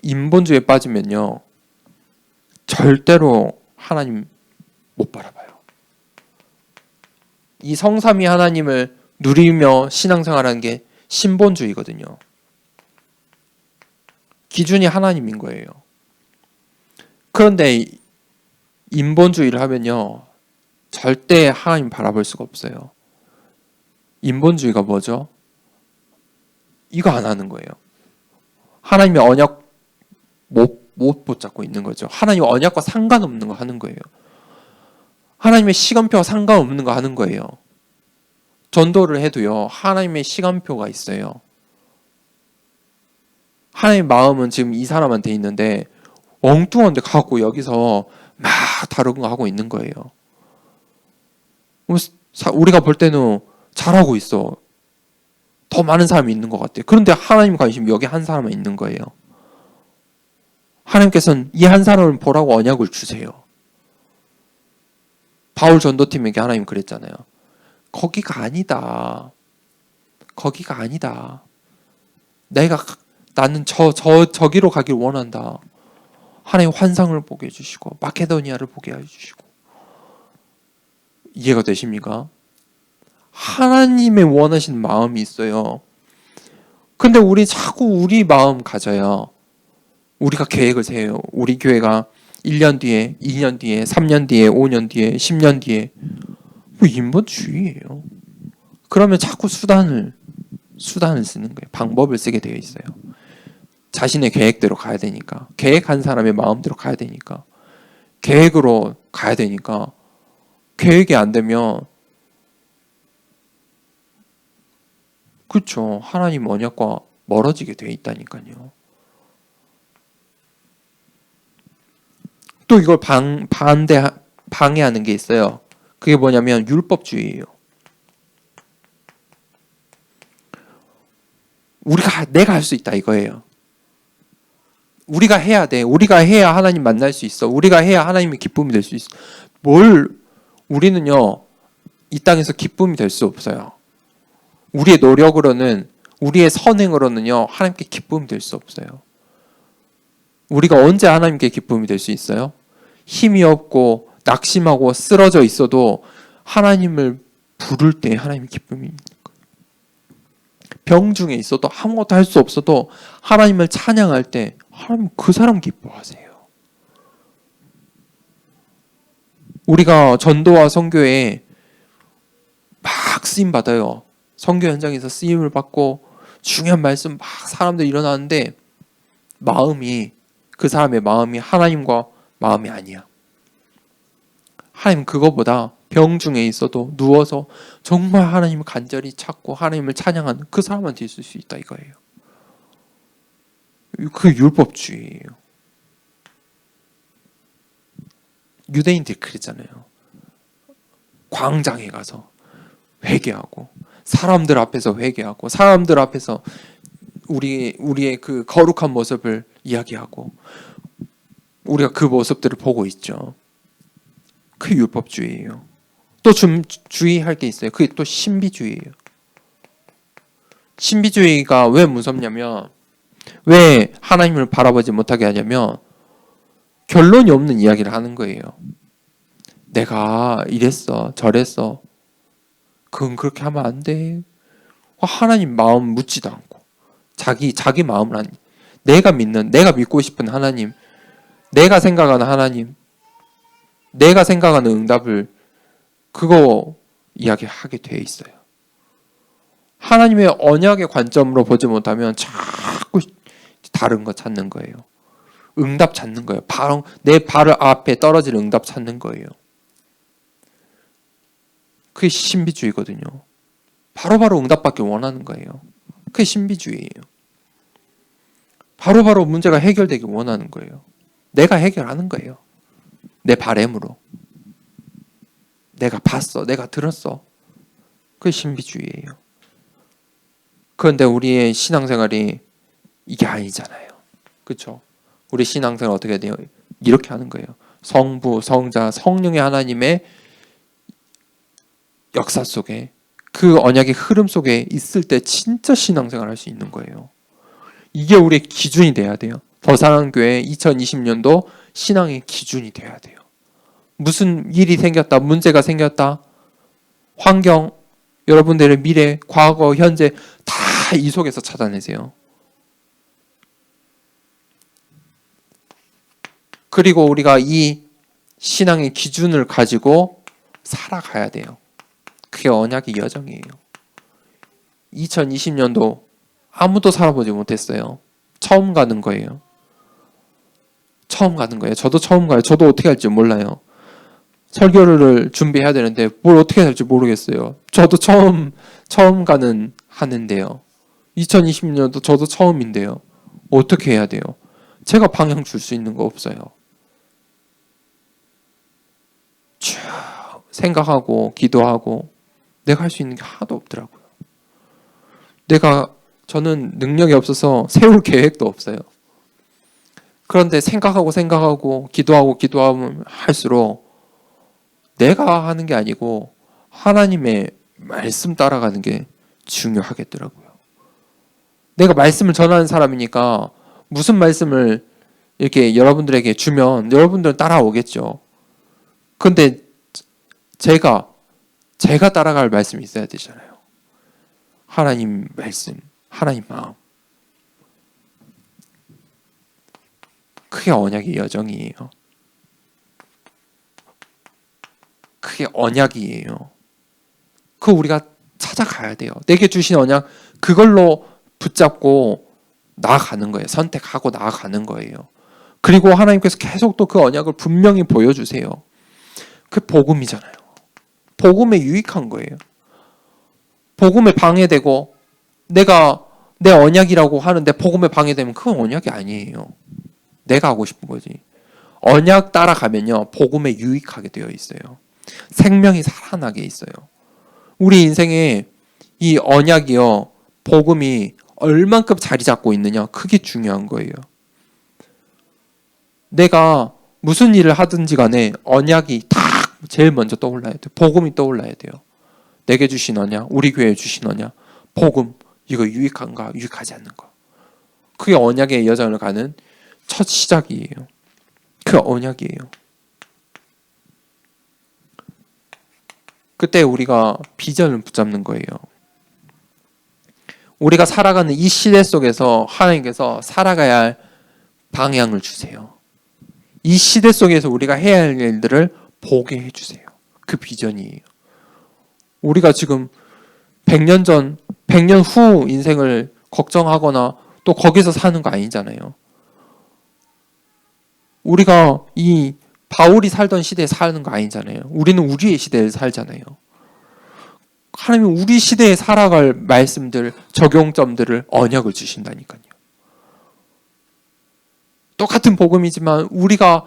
인본주의에 빠지면요, 절대로 하나님 못 바라봐요. 이 성삼위 하나님을 누리며 신앙생활하는 게 신본주의거든요. 기준이 하나님인 거예요. 그런데 인본주의를 하면요, 절대 하나님 바라볼 수가 없어요. 인본주의가 뭐죠? 이거 안 하는 거예요. 하나님의 언약 못 붙잡고 있는 거죠. 하나님의 언약과 상관없는 거 하는 거예요. 하나님의 시간표와 상관없는 거 하는 거예요. 전도를 해도요, 하나님의 시간표가 있어요. 하나님의 마음은 지금 이 사람한테 있는데 엉뚱한 데 가고 여기서 막 다른 거 하고 있는 거예요. 우리가 볼 때는 잘하고 있어. 더 많은 사람이 있는 것 같아요. 그런데 하나님 관심이 여기 한 사람만 있는 거예요. 하나님께서는 이 한 사람을 보라고 언약을 주세요. 바울 전도팀에게 하나님 그랬잖아요. 거기가 아니다. 거기가 아니다. 나는 저기로 가길 원한다. 하나님 환상을 보게 해주시고 마케도니아를 보게 해주시고. 이해가 되십니까? 하나님의 원하시는 마음이 있어요. 근데 우리 자꾸 우리 마음 가져요. 우리가 계획을 세요. 우리 교회가 1년 뒤에, 2년 뒤에, 3년 뒤에, 5년 뒤에, 10년 뒤에 뭐 인본주의예요. 그러면 자꾸 수단을 쓰는 거예요. 방법을 쓰게 되어 있어요. 자신의 계획대로 가야 되니까. 계획한 사람의 마음대로 가야 되니까. 계획으로 가야 되니까. 계획이 안 되면 그렇죠. 하나님 언약과 멀어지게 되어 있다니까요. 또 이걸 방해하는 게 있어요. 그게 뭐냐면 율법주의예요. 내가 할 수 있다 이거예요. 우리가 해야 돼. 우리가 해야 하나님 만날 수 있어. 우리가 해야 하나님의 기쁨이 될 수 있어. 우리는요, 이 땅에서 기쁨이 될 수 없어요. 우리의 노력으로는, 우리의 선행으로는요, 하나님께 기쁨이 될 수 없어요. 우리가 언제 하나님께 기쁨이 될 수 있어요? 힘이 없고, 낙심하고, 쓰러져 있어도 하나님을 부를 때 하나님의 기쁨이 있는 거예요. 병중에 있어도 아무것도 할 수 없어도 하나님을 찬양할 때 하나님 그 사람 기뻐하세요. 우리가 전도와 선교에 막 쓰임 받아요. 선교 현장에서 쓰임을 받고 중요한 말씀 막 사람들 일어나는데 그 사람의 마음이 하나님과 마음이 아니야. 하나님 그거보다 병중에 있어도 누워서 정말 하나님을 간절히 찾고 하나님을 찬양하는 그 사람한테 있을 수 있다 이거예요. 그 율법주의예요. 유대인들이 그랬잖아요. 광장에 가서 회개하고 사람들 앞에서 회개하고 사람들 앞에서 우리의 그 거룩한 모습을 이야기하고 우리가 그 모습들을 보고 있죠. 그게 율법주의예요. 또 주의할 게 있어요. 그게 또 신비주의예요. 신비주의가 왜 무섭냐면 왜 하나님을 바라보지 못하게 하냐면 결론이 없는 이야기를 하는 거예요. 내가 이랬어 저랬어. 그건 그렇게 하면 안 돼. 하나님 마음 묻지도 않고 자기 마음을 내가 믿고 싶은 하나님, 내가 생각하는 하나님, 내가 생각하는 응답을 그거 이야기하게 돼 있어요. 하나님의 언약의 관점으로 보지 못하면 자꾸 다른 거 찾는 거예요. 응답 찾는 거예요. 바로 내 발 앞에 떨어질 응답 찾는 거예요. 그게 신비주의거든요. 바로바로 응답받기 원하는 거예요. 그게 신비주의예요. 바로바로 문제가 해결되기 원하는 거예요. 내가 해결하는 거예요. 내 바램으로. 내가 봤어. 내가 들었어. 그게 신비주의예요. 그런데 우리의 신앙생활이 이게 아니잖아요. 그렇죠? 우리 신앙생활 어떻게 돼요? 이렇게 하는 거예요. 성부, 성자, 성령의 하나님의 역사 속에 그 언약의 흐름 속에 있을 때 진짜 신앙생활 할 수 있는 거예요. 이게 우리의 기준이 돼야 돼요. 더사랑교회 2020년도 신앙의 기준이 돼야 돼요. 무슨 일이 생겼다, 문제가 생겼다, 환경, 여러분들의 미래, 과거, 현재 다 이 속에서 찾아내세요. 그리고 우리가 이 신앙의 기준을 가지고 살아가야 돼요. 그게 언약의 여정이에요. 2020년도 아무도 살아보지 못했어요. 처음 가는 거예요. 처음 가는 거예요. 저도 처음 가요. 저도 어떻게 할지 몰라요. 설교를 준비해야 되는데 뭘 어떻게 할지 모르겠어요. 저도 처음 하는데요. 2020년도 저도 처음인데요. 어떻게 해야 돼요? 제가 방향 줄 수 있는 거 없어요. 쭉 생각하고 기도하고 내가 할 수 있는 게 하나도 없더라고요. 저는 능력이 없어서 세울 계획도 없어요. 그런데 생각하고 기도하면 할수록 내가 하는 게 아니고 하나님의 말씀 따라가는 게 중요하겠더라고요. 내가 말씀을 전하는 사람이니까 무슨 말씀을 이렇게 여러분들에게 주면 여러분들은 따라오겠죠. 근데 제가 따라갈 말씀이 있어야 되잖아요. 하나님 말씀, 하나님 마음. 그게 언약의 여정이에요. 그게 언약이에요. 그거 우리가 찾아가야 돼요. 내게 주신 언약 그걸로 붙잡고 나아가는 거예요. 선택하고 나아가는 거예요. 그리고 하나님께서 계속 또 그 언약을 분명히 보여주세요. 그 복음이잖아요. 복음에 유익한 거예요. 복음에 방해되고 내가 내 언약이라고 하는데 복음에 방해되면 그건 언약이 아니에요. 내가 하고 싶은 거지. 언약 따라가면요. 복음에 유익하게 되어 있어요. 생명이 살아나게 있어요. 우리 인생에 이 언약이요. 복음이 얼만큼 자리 잡고 있느냐. 그게 중요한 거예요. 내가 무슨 일을 하든지 간에 언약이 딱 제일 먼저 떠올라야 돼요. 복음이 떠올라야 돼요. 내게 주신 언약, 우리 교회에 주신 언약, 복음, 이거 유익한가, 유익하지 않는가. 그게 언약의 여정을 가는 첫 시작이에요. 그 언약이에요. 그때 우리가 비전을 붙잡는 거예요. 우리가 살아가는 이 시대 속에서 하나님께서 살아가야 할 방향을 주세요. 이 시대 속에서 우리가 해야 할 일들을 보게 해주세요. 그 비전이에요. 우리가 지금 100년 전, 100년 후 인생을 걱정하거나 또 거기서 사는 거 아니잖아요. 우리가 이 바울이 살던 시대에 사는 거 아니잖아요. 우리는 우리의 시대에 살잖아요. 하나님은 우리 시대에 살아갈 말씀들, 적용점들을 언약을 주신다니까요. 똑같은 복음이지만 우리가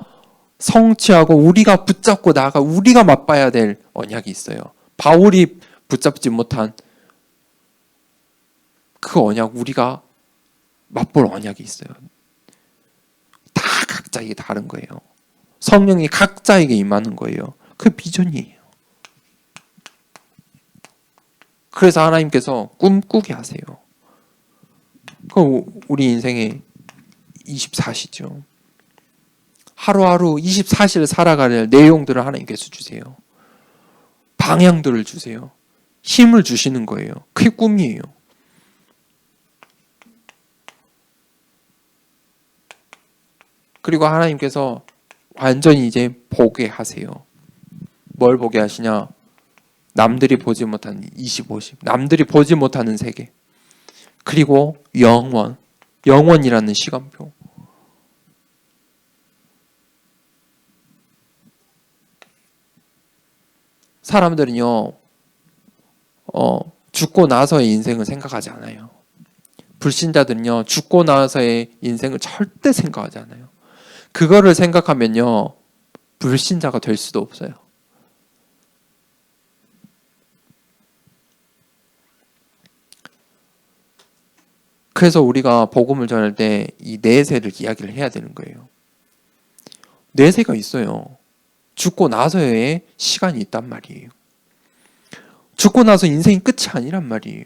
성취하고 우리가 붙잡고 나아가 우리가 맛봐야 될 언약이 있어요. 바울이 붙잡지 못한 그 언약, 우리가 맛볼 언약이 있어요. 다 각자에게 다른 거예요. 성령이 각자에게 임하는 거예요. 그 비전이에요. 그래서 하나님께서 꿈꾸게 하세요. 그 우리 인생의 24시죠. 하루하루 24시를 살아가는 내용들을 하나님께서 주세요. 방향들을 주세요. 힘을 주시는 거예요. 그게 꿈이에요. 그리고 하나님께서 완전히 이제 보게 하세요. 뭘 보게 하시냐? 남들이 보지 못하는 25십, 남들이 보지 못하는 세계. 그리고 영원이라는 시간표. 사람들은요, 죽고 나서의 인생을 생각하지 않아요. 불신자들은요, 죽고 나서의 인생을 절대 생각하지 않아요. 그거를 생각하면요, 불신자가 될 수도 없어요. 그래서 우리가 복음을 전할 때 이 내세를 이야기를 해야 되는 거예요. 내세가 있어요. 죽고 나서의 시간이 있단 말이에요. 죽고 나서 인생이 끝이 아니란 말이에요.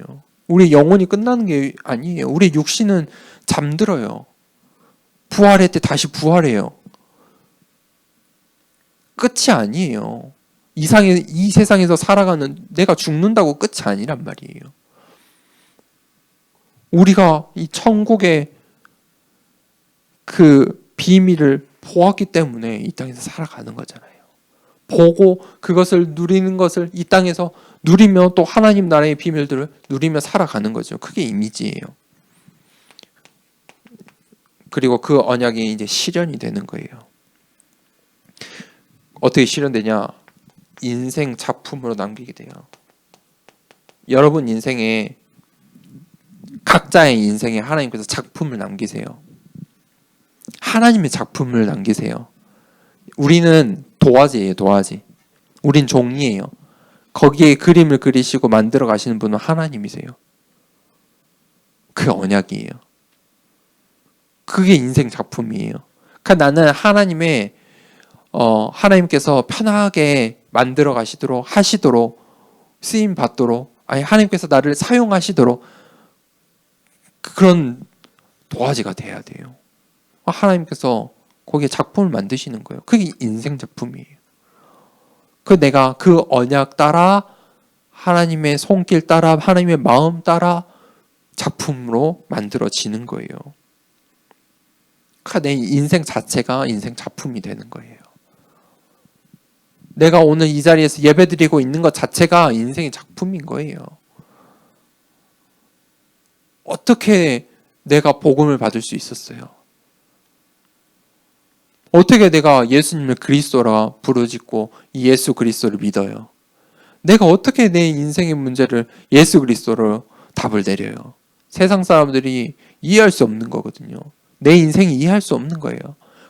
우리 영혼이 끝나는 게 아니에요. 우리 육신은 잠들어요. 부활할 때 다시 부활해요. 끝이 아니에요. 이 세상에서 살아가는 내가 죽는다고 끝이 아니란 말이에요. 우리가 이 천국의 그 비밀을 보았기 때문에 이 땅에서 살아가는 거잖아요. 보고 그것을 누리는 것을 이 땅에서 누리며 또 하나님 나라의 비밀들을 누리며 살아가는 거죠. 그게 이미지예요. 그리고 그 언약이 이제 실현이 되는 거예요. 어떻게 실현되냐? 인생 작품으로 남기게 돼요. 여러분 인생에 각자의 인생에 하나님께서 작품을 남기세요. 하나님의 작품을 남기세요. 우리는 도화지예요, 도화지. 우린 종이에요. 거기에 그림을 그리시고 만들어 가시는 분은 하나님이세요. 그 언약이에요. 그게 인생 작품이에요. 그러니까 나는 하나님께서 편하게 만들어 가시도록 하시도록 쓰임 받도록 아니 하나님께서 나를 사용하시도록 그런 도화지가 돼야 돼요. 하나님께서 거기에 작품을 만드시는 거예요. 그게 인생 작품이에요. 내가 그 언약 따라 하나님의 손길 따라 하나님의 마음 따라 작품으로 만들어지는 거예요. 내 인생 자체가 인생 작품이 되는 거예요. 내가 오늘 이 자리에서 예배드리고 있는 것 자체가 인생의 작품인 거예요. 어떻게 내가 복음을 받을 수 있었어요? 어떻게 내가 예수님을 그리스도라 부르짖고 이 예수 그리스도를 믿어요? 내가 어떻게 내 인생의 문제를 예수 그리스도로 답을 내려요? 세상 사람들이 이해할 수 없는 거거든요. 내 인생이 이해할 수 없는 거예요.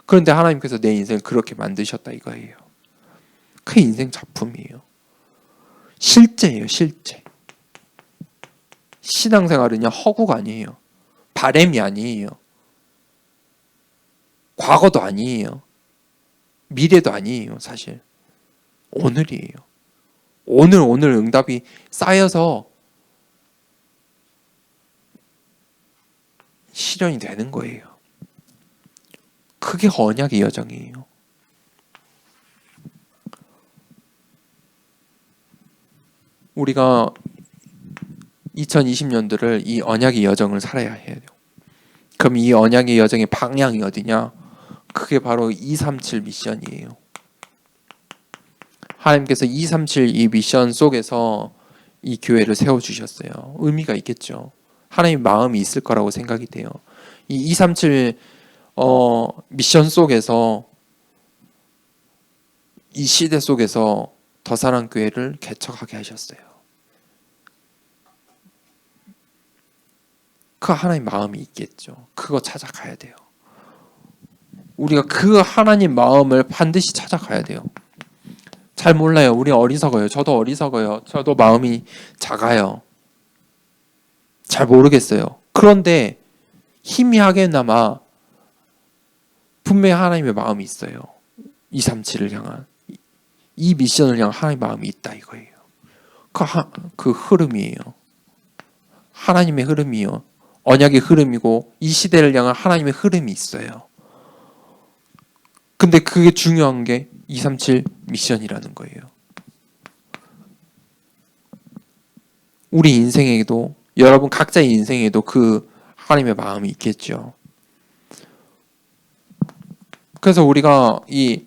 그런데 하나님께서 내 인생을 그렇게 만드셨다 이거예요. 그 인생 작품이에요. 실제예요, 실제. 신앙생활은요, 허구가 아니에요. 바램이 아니에요. 과거도 아니에요. 미래도 아니에요, 사실. 오늘이에요. 오늘 응답이 쌓여서 실현이 되는 거예요. 그게 언약의 여정이에요. 우리가 2020년도를 이 언약의 여정을 살아야 해요. 그럼 이 언약의 여정의 방향이 어디냐? 그게 바로 237 미션이에요. 하나님께서 237 이 미션 속에서 이 교회를 세워주셨어요. 의미가 있겠죠. 하나님 마음이 있을 거라고 생각이 돼요. 이 237 미션 속에서 이 시대 속에서 더사랑교회를 개척하게 하셨어요. 그 하나님 마음이 있겠죠. 그거 찾아가야 돼요. 우리가 그 하나님 마음을 반드시 찾아가야 돼요. 잘 몰라요. 우리 어리석어요. 저도 어리석어요. 저도 마음이 작아요. 잘 모르겠어요. 그런데 희미하게나마 분명히 하나님의 마음이 있어요. 237을 향한 이 미션을 향한 하나님의 마음이 있다 이거예요. 그 흐름이에요. 하나님의 흐름이요. 언약의 흐름이고 이 시대를 향한 하나님의 흐름이 있어요. 근데 그게 중요한 게 237 미션이라는 거예요. 우리 인생에도 여러분 각자의 인생에도 그 하나님의 마음이 있겠죠. 그래서 우리가 이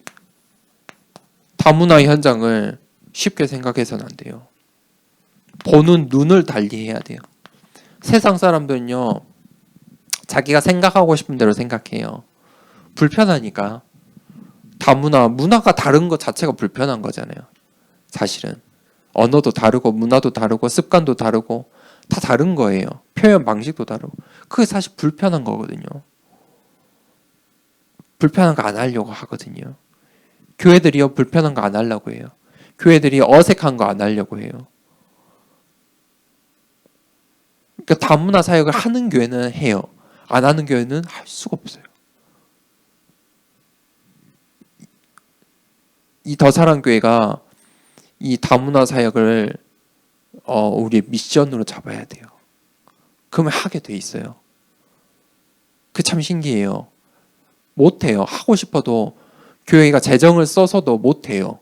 다문화 현장을 쉽게 생각해서는 안 돼요. 보는 눈을 달리해야 돼요. 세상 사람들은요, 자기가 생각하고 싶은 대로 생각해요. 불편하니까. 문화가 다른 것 자체가 불편한 거잖아요. 사실은. 언어도 다르고, 문화도 다르고, 습관도 다르고, 다 다른 거예요. 표현 방식도 다르고. 그게 사실 불편한 거거든요. 불편한 거 안 하려고 하거든요. 교회들이요, 불편한 거 안 하려고 해요. 교회들이 어색한 거 안 하려고 해요. 그러니까 다문화 사역을 하는 교회는 해요. 안 하는 교회는 할 수가 없어요. 이 더사랑교회가 이 다문화 사역을 우리의 미션으로 잡아야 돼요. 그러면 하게 돼 있어요. 그 참 신기해요. 못해요. 하고 싶어도 교회가 재정을 써서도 못해요.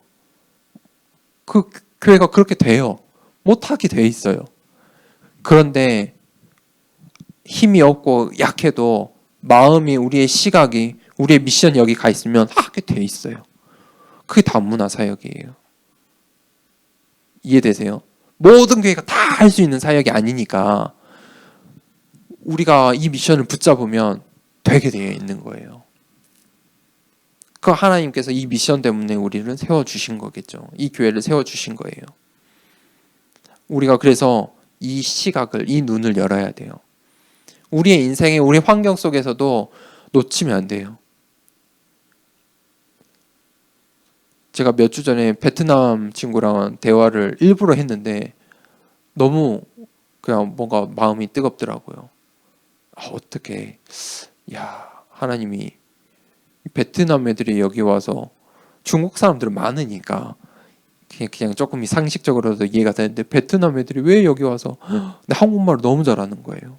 그 교회가 그렇게 돼요. 못하게 돼 있어요. 그런데 힘이 없고 약해도 마음이 우리의 시각이 우리의 미션이 여기 가 있으면 하게 돼 있어요. 그게 다문화 사역이에요. 이해되세요? 모든 교회가 다 할 수 있는 사역이 아니니까 우리가 이 미션을 붙잡으면 되게 되어 있는 거예요. 그 하나님께서 이 미션 때문에 우리를 세워주신 거겠죠. 이 교회를 세워주신 거예요. 우리가 그래서 이 시각을, 이 눈을 열어야 돼요. 우리의 인생에, 우리 환경 속에서도 놓치면 안 돼요. 제가 몇 주 전에 베트남 친구랑 대화를 일부러 했는데 너무 그냥 뭔가 마음이 뜨겁더라고요. 어떻게, 하나님이 베트남 애들이 여기 와서 중국 사람들은 많으니까 그냥 조금 상식적으로도 이해가 되는데 베트남 애들이 왜 여기 와서 근데 한국말을 너무 잘하는 거예요.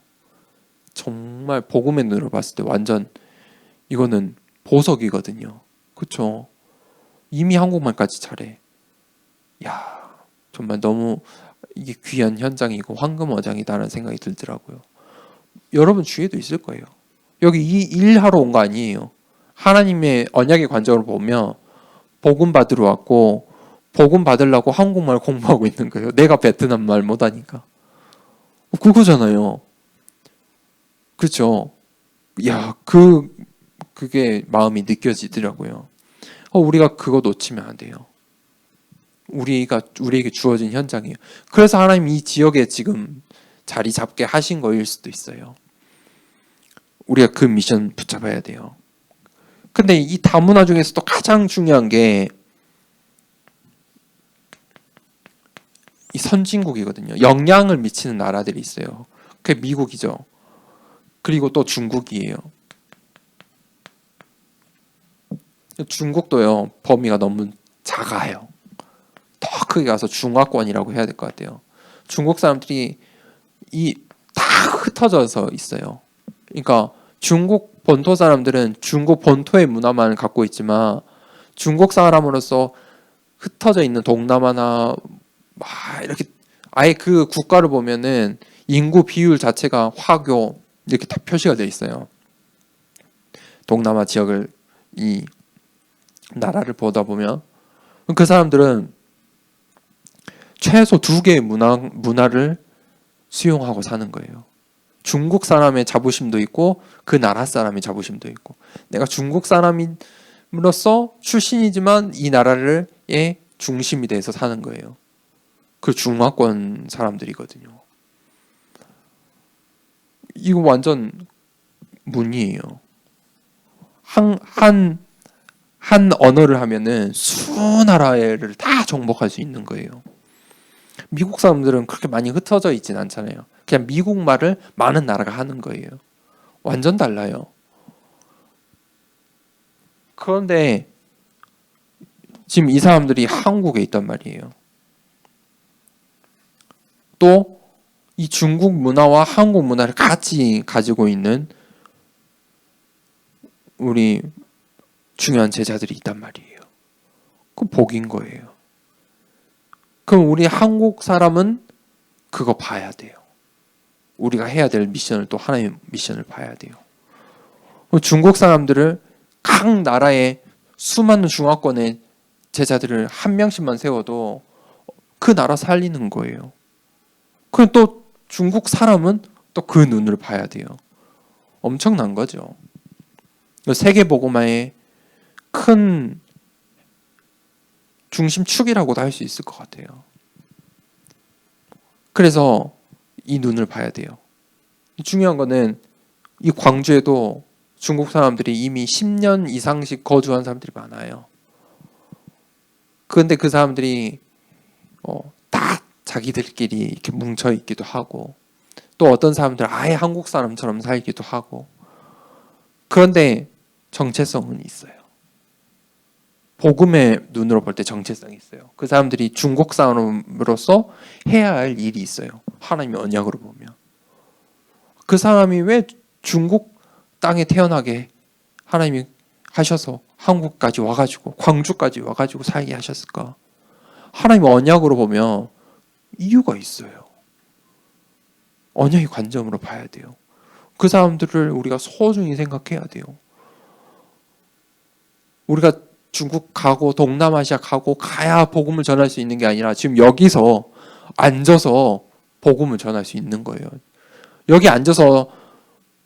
정말 복음의 눈으로 봤을 때 완전 이거는 보석이거든요. 그렇죠? 이미 한국말까지 잘해. 정말 너무 이게 귀한 현장이고 황금어장이다라는 생각이 들더라고요. 여러분 주위에도 있을 거예요. 여기 이 일하러 온 거 아니에요. 하나님의 언약의 관점으로 보면 복음 받으러 왔고 복음 받으려고 한국말 공부하고 있는 거예요. 내가 베트남 말 못하니까. 그거잖아요. 그렇죠? 야, 그게 마음이 느껴지더라고요. 우리가 그거 놓치면 안 돼요. 우리에게 주어진 현장이에요. 그래서 하나님 이 지역에 지금 자리 잡게 하신 거일 수도 있어요. 우리가 그 미션 붙잡아야 돼요. 근데 이 다문화 중에서도 가장 중요한 게 이 선진국이거든요. 영향을 미치는 나라들이 있어요. 그게 미국이죠. 그리고 또 중국이에요. 중국도요, 범위가 너무 작아요. 더 크게 가서 중화권이라고 해야 될 것 같아요. 중국 사람들이 다 흩어져서 있어요. 그러니까 중국 본토 사람들은 중국 본토의 문화만 갖고 있지만 중국 사람으로서 흩어져 있는 동남아나 막 이렇게 아예 그 국가를 보면은 인구 비율 자체가 화교 이렇게 다 표시가 돼 있어요. 동남아 지역을 이 나라를 보다 보면 그 사람들은 최소 2개의 문화를 수용하고 사는 거예요. 중국 사람의 자부심도 있고 그 나라 사람의 자부심도 있고 내가 중국 사람으로서 출신이지만 이 나라의 중심이 돼서 사는 거예요. 그 중화권 사람들이거든요. 이거 완전 문이에요. 한 언어를 하면은 수나라를 다 정복할 수 있는 거예요. 미국 사람들은 그렇게 많이 흩어져 있진 않잖아요. 그냥 미국 말을 많은 나라가 하는 거예요. 완전 달라요. 그런데 지금 이 사람들이 한국에 있단 말이에요. 또 이 중국 문화와 한국 문화를 같이 가지고 있는 우리 중요한 제자들이 있단 말이에요. 그 복인 거예요. 그럼 우리 한국 사람은 그거 봐야 돼요. 우리가 해야 될 미션을 또 하나의 미션을 봐야 돼요. 중국 사람들을 각 나라의 수많은 중화권의 제자들을 한 명씩만 세워도 그 나라 살리는 거예요. 그럼 또 중국 사람은 또 그 눈을 봐야 돼요. 엄청난 거죠. 세계 복음화의 큰 중심축이라고도 할 수 있을 것 같아요. 그래서 이 눈을 봐야 돼요. 중요한 거는 이 광주에도 중국 사람들이 이미 10년 이상씩 거주한 사람들이 많아요. 그런데 그 사람들이 다 자기들끼리 이렇게 뭉쳐 있기도 하고 또 어떤 사람들은 아예 한국 사람처럼 살기도 하고 그런데 정체성은 있어요. 복음의 눈으로 볼 때 정체성이 있어요. 그 사람들이 중국 사람으로서 해야 할 일이 있어요. 하나님의 언약으로 보면. 그 사람이 왜 중국 땅에 태어나게 하나님이 하셔서 한국까지 와가지고 광주까지 와가지고 살게 하셨을까? 하나님의 언약으로 보면 이유가 있어요. 언약의 관점으로 봐야 돼요. 그 사람들을 우리가 소중히 생각해야 돼요. 우리가 중국 가고 동남아시아 가고 가야 복음을 전할 수 있는 게 아니라 지금 여기서 앉아서 복음을 전할 수 있는 거예요. 여기 앉아서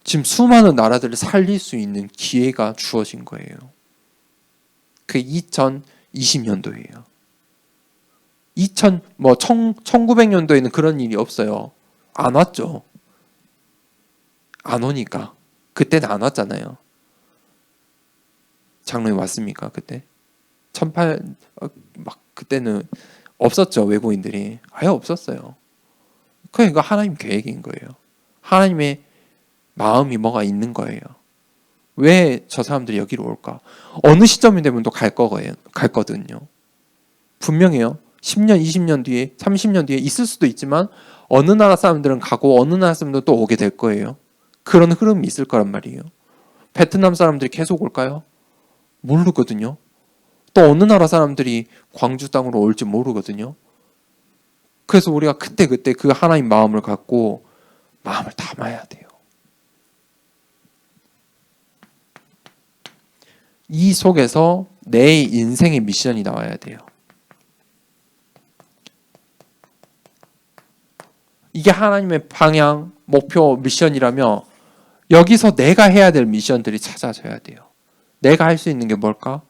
지금 수많은 나라들을 살릴 수 있는 기회가 주어진 거예요. 그게 2020년도예요. 1900년도에는 그런 일이 없어요. 안 왔죠. 안 오니까. 그때는 안 왔잖아요. 장로님 왔습니까? 그때? 그때는 없었죠. 외국인들이. 아예 없었어요. 그러니까 하나님 계획인 거예요. 하나님의 마음이 뭐가 있는 거예요. 왜 저 사람들이 여기로 올까? 어느 시점이 되면 또 갈 거거든요. 분명해요. 10년, 20년 뒤에, 30년 뒤에 있을 수도 있지만 어느 나라 사람들은 가고 어느 나라 사람들은 또 오게 될 거예요. 그런 흐름이 있을 거란 말이에요. 베트남 사람들이 계속 올까요? 모르거든요. 또 어느 나라 사람들이 광주 땅으로 올지 모르거든요. 그래서 우리가 그때그때 그 하나님 마음을 갖고 마음을 담아야 돼요. 이 속에서 내 인생의 미션이 나와야 돼요. 이게 하나님의 방향, 목표, 미션이라며 여기서 내가 해야 될 미션들이 찾아져야 돼요. 내가 할 수 있는 게 뭘까?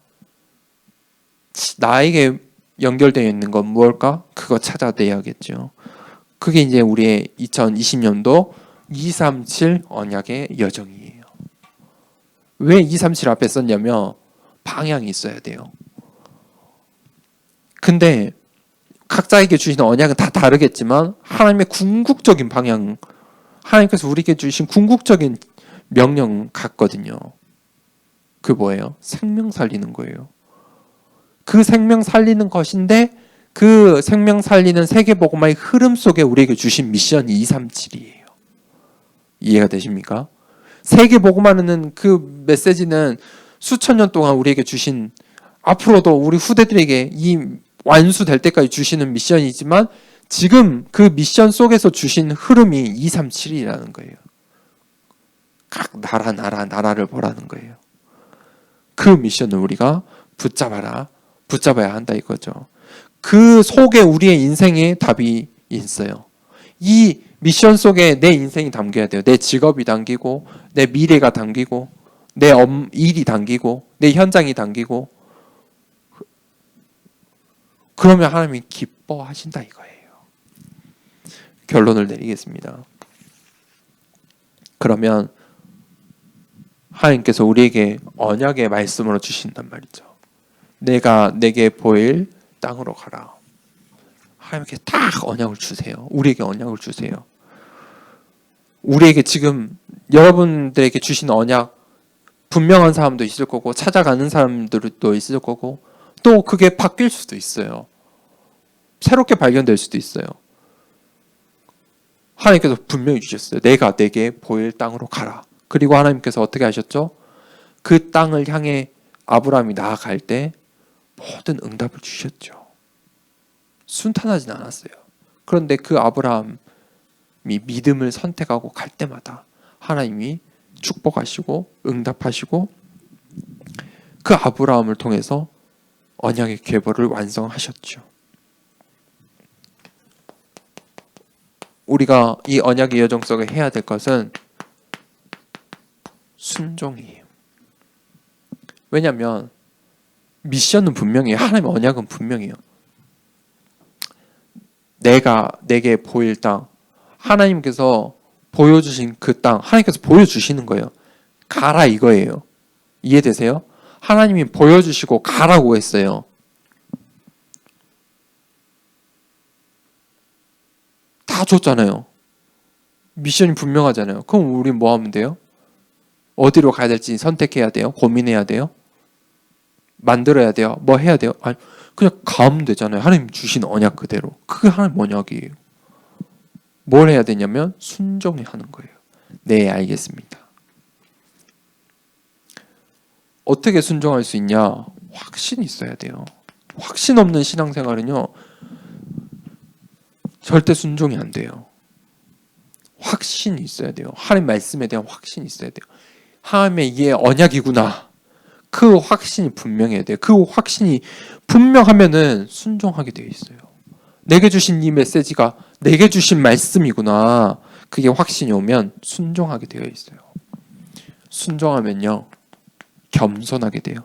나에게 연결되어 있는 건 무엇일까? 그거 찾아내야겠죠. 그게 이제 우리의 2020년도 237 언약의 여정이에요. 왜 237 앞에 썼냐면 방향이 있어야 돼요. 근데 각자에게 주시는 언약은 다 다르겠지만 하나님의 궁극적인 방향, 하나님께서 우리에게 주신 궁극적인 명령 같거든요. 그 뭐예요? 생명 살리는 거예요. 그 생명 살리는 것인데 그 생명 살리는 세계복음화의 흐름 속에 우리에게 주신 미션이 237이에요. 이해가 되십니까? 세계복음화는 그 메시지는 수천 년 동안 우리에게 주신, 앞으로도 우리 후대들에게 이 완수될 때까지 주시는 미션이지만 지금 그 미션 속에서 주신 흐름이 237이라는 거예요. 각 나라를 보라는 거예요. 그 미션을 우리가 붙잡아야 한다 이거죠. 그 속에 우리의 인생의 답이 있어요. 이 미션 속에 내 인생이 담겨야 돼요. 내 직업이 담기고, 내 미래가 담기고, 내 일이 담기고, 내 현장이 담기고. 그러면 하나님이 기뻐하신다 이거예요. 결론을 내리겠습니다. 그러면 하나님께서 우리에게 언약의 말씀으로 주신단 말이죠. 내가 내게 보일 땅으로 가라. 하나님께 딱 언약을 주세요. 우리에게 언약을 주세요. 우리에게 지금 여러분들에게 주신 언약, 분명한 사람도 있을 거고 찾아가는 사람들도 있을 거고 또 그게 바뀔 수도 있어요. 새롭게 발견될 수도 있어요. 하나님께서 분명히 주셨어요. 내가 내게 보일 땅으로 가라. 그리고 하나님께서 어떻게 하셨죠? 그 땅을 향해 아브라함이 나아갈 때 모든 응답을 주셨죠. 순탄하진 않았어요. 그런데 그 아브라함이 믿음을 선택하고 갈 때마다 하나님이 축복하시고 응답하시고 그 아브라함을 통해서 언약의 계보를 완성하셨죠. 우리가 이 언약의 여정 속에 해야 될 것은 순종이에요. 왜냐하면 미션은 분명해요. 하나님의 언약은 분명해요. 내가 내게 보일 땅, 하나님께서 보여주신 그 땅, 하나님께서 보여주시는 거예요. 가라 이거예요. 이해되세요? 하나님이 보여주시고 가라고 했어요. 다 줬잖아요. 미션이 분명하잖아요. 그럼 우리 뭐 하면 돼요? 어디로 가야 될지 선택해야 돼요? 고민해야 돼요? 만들어야 돼요? 뭐 해야 돼요? 아니, 그냥 가면 되잖아요. 하나님 주신 언약 그대로. 그게 하나님 언약이에요. 뭘 해야 되냐면 순종해 하는 거예요. 네, 알겠습니다. 어떻게 순종할 수 있냐? 확신이 있어야 돼요. 확신 없는 신앙생활은요, 절대 순종이 안 돼요. 확신이 있어야 돼요. 하나님 말씀에 대한 확신이 있어야 돼요. 하나님의 이게 언약이구나. 그 확신이 분명해야 돼요. 그 확신이 분명하면은 순종하게 되어 있어요. 내게 주신 이 메시지가 내게 주신 말씀이구나. 그게 확신이 오면 순종하게 되어 있어요. 순종하면요, 겸손하게 돼요.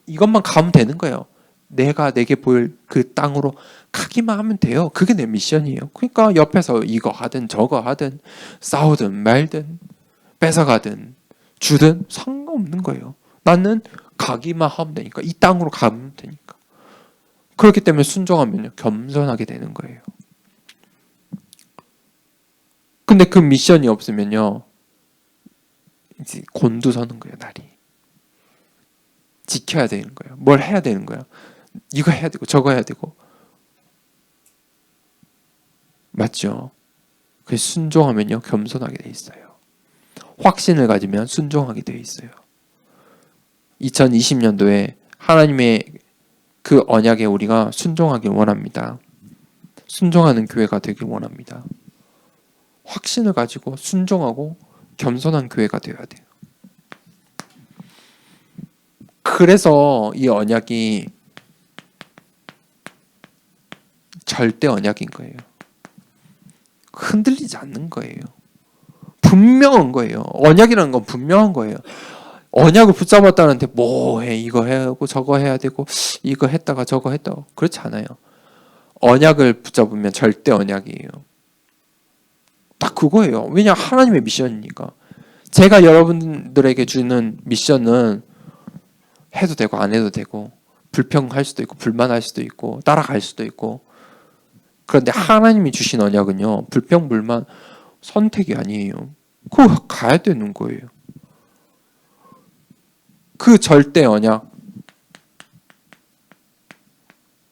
이것만 가면 되는 거예요. 내가 내게 보일 그 땅으로 가기만 하면 돼요. 그게 내 미션이에요. 그러니까 옆에서 이거 하든 저거 하든 싸우든 말든 뺏어가든 주든 상관없는 거예요. 나는 가기만 하면 되니까, 이 땅으로 가면 되니까. 그렇기 때문에 순종하면요, 겸손하게 되는 거예요. 근데 그 미션이 없으면요, 이제 곤두서는 거예요. 날이 지켜야 되는 거예요. 뭘 해야 되는 거예요. 이거 해야 되고 저거 해야 되고. 맞죠? 그 순종하면요, 겸손하게 돼 있어요. 확신을 가지면 순종하게 돼 있어요. 2020년도에 하나님의 그 언약에 우리가 순종하길 원합니다. 순종하는 교회가 되길 원합니다. 확신을 가지고 순종하고 겸손한 교회가 되어야 돼요. 그래서 이 언약이 절대 언약인 거예요. 흔들리지 않는 거예요. 분명한 거예요. 언약이라는 건 분명한 거예요. 언약을 붙잡았다는데 뭐해 이거 해야 하고 저거 해야 되고 이거 했다가 저거 했다가 그렇지 않아요. 언약을 붙잡으면 절대 언약이에요. 딱 그거예요. 왜냐 하나님의 미션이니까. 제가 여러분들에게 주는 미션은 해도 되고 안 해도 되고 불평할 수도 있고 불만할 수도 있고 따라갈 수도 있고 그런데 하나님이 주신 언약은요 불평 불만 선택이 아니에요. 그거 가야 되는 거예요. 그 절대 언약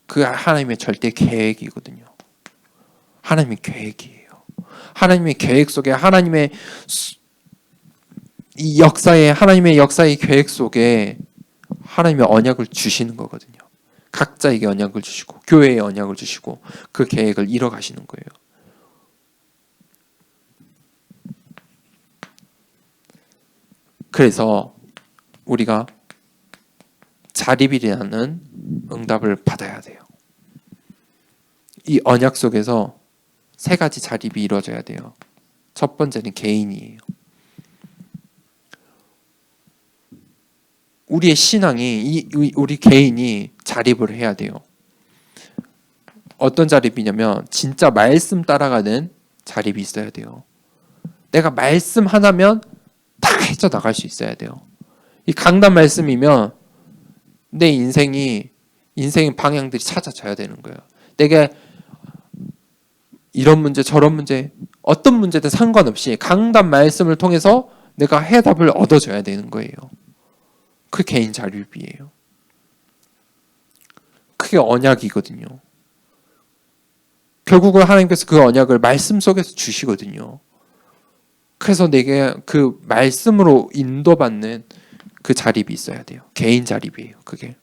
그 하나님의 절대 계획이거든요. 하나님의 계획이에요. 하나님의 계획 속에 하나님의 이 역사의 하나님의 역사의 계획 속에 하나님의 언약을 주시는 거거든요. 각자에게 언약을 주시고 교회에 언약을 주시고 그 계획을 이뤄 가시는 거예요. 그래서 우리가 자립이라는 응답을 받아야 돼요. 이 언약 속에서 세 가지 자립이 이루어져야 돼요. 첫 번째는 개인이에요. 우리의 신앙이 우리 개인이 자립을 해야 돼요. 어떤 자립이냐면 진짜 말씀 따라가는 자립이 있어야 돼요. 내가 말씀 하나면 다 헤쳐나갈 수 있어야 돼요. 이 강단 말씀이면 내 인생의 방향들이 찾아져야 되는 거예요. 내가 이런 문제 저런 문제 어떤 문제든 상관없이 강단 말씀을 통해서 내가 해답을 얻어줘야 되는 거예요. 그 개인 자립이에요. 그게 언약이거든요. 결국은 하나님께서 그 언약을 말씀 속에서 주시거든요. 그래서 내게 그 말씀으로 인도받는 그 자립이 있어야 돼요. 개인 자립이에요. 그게.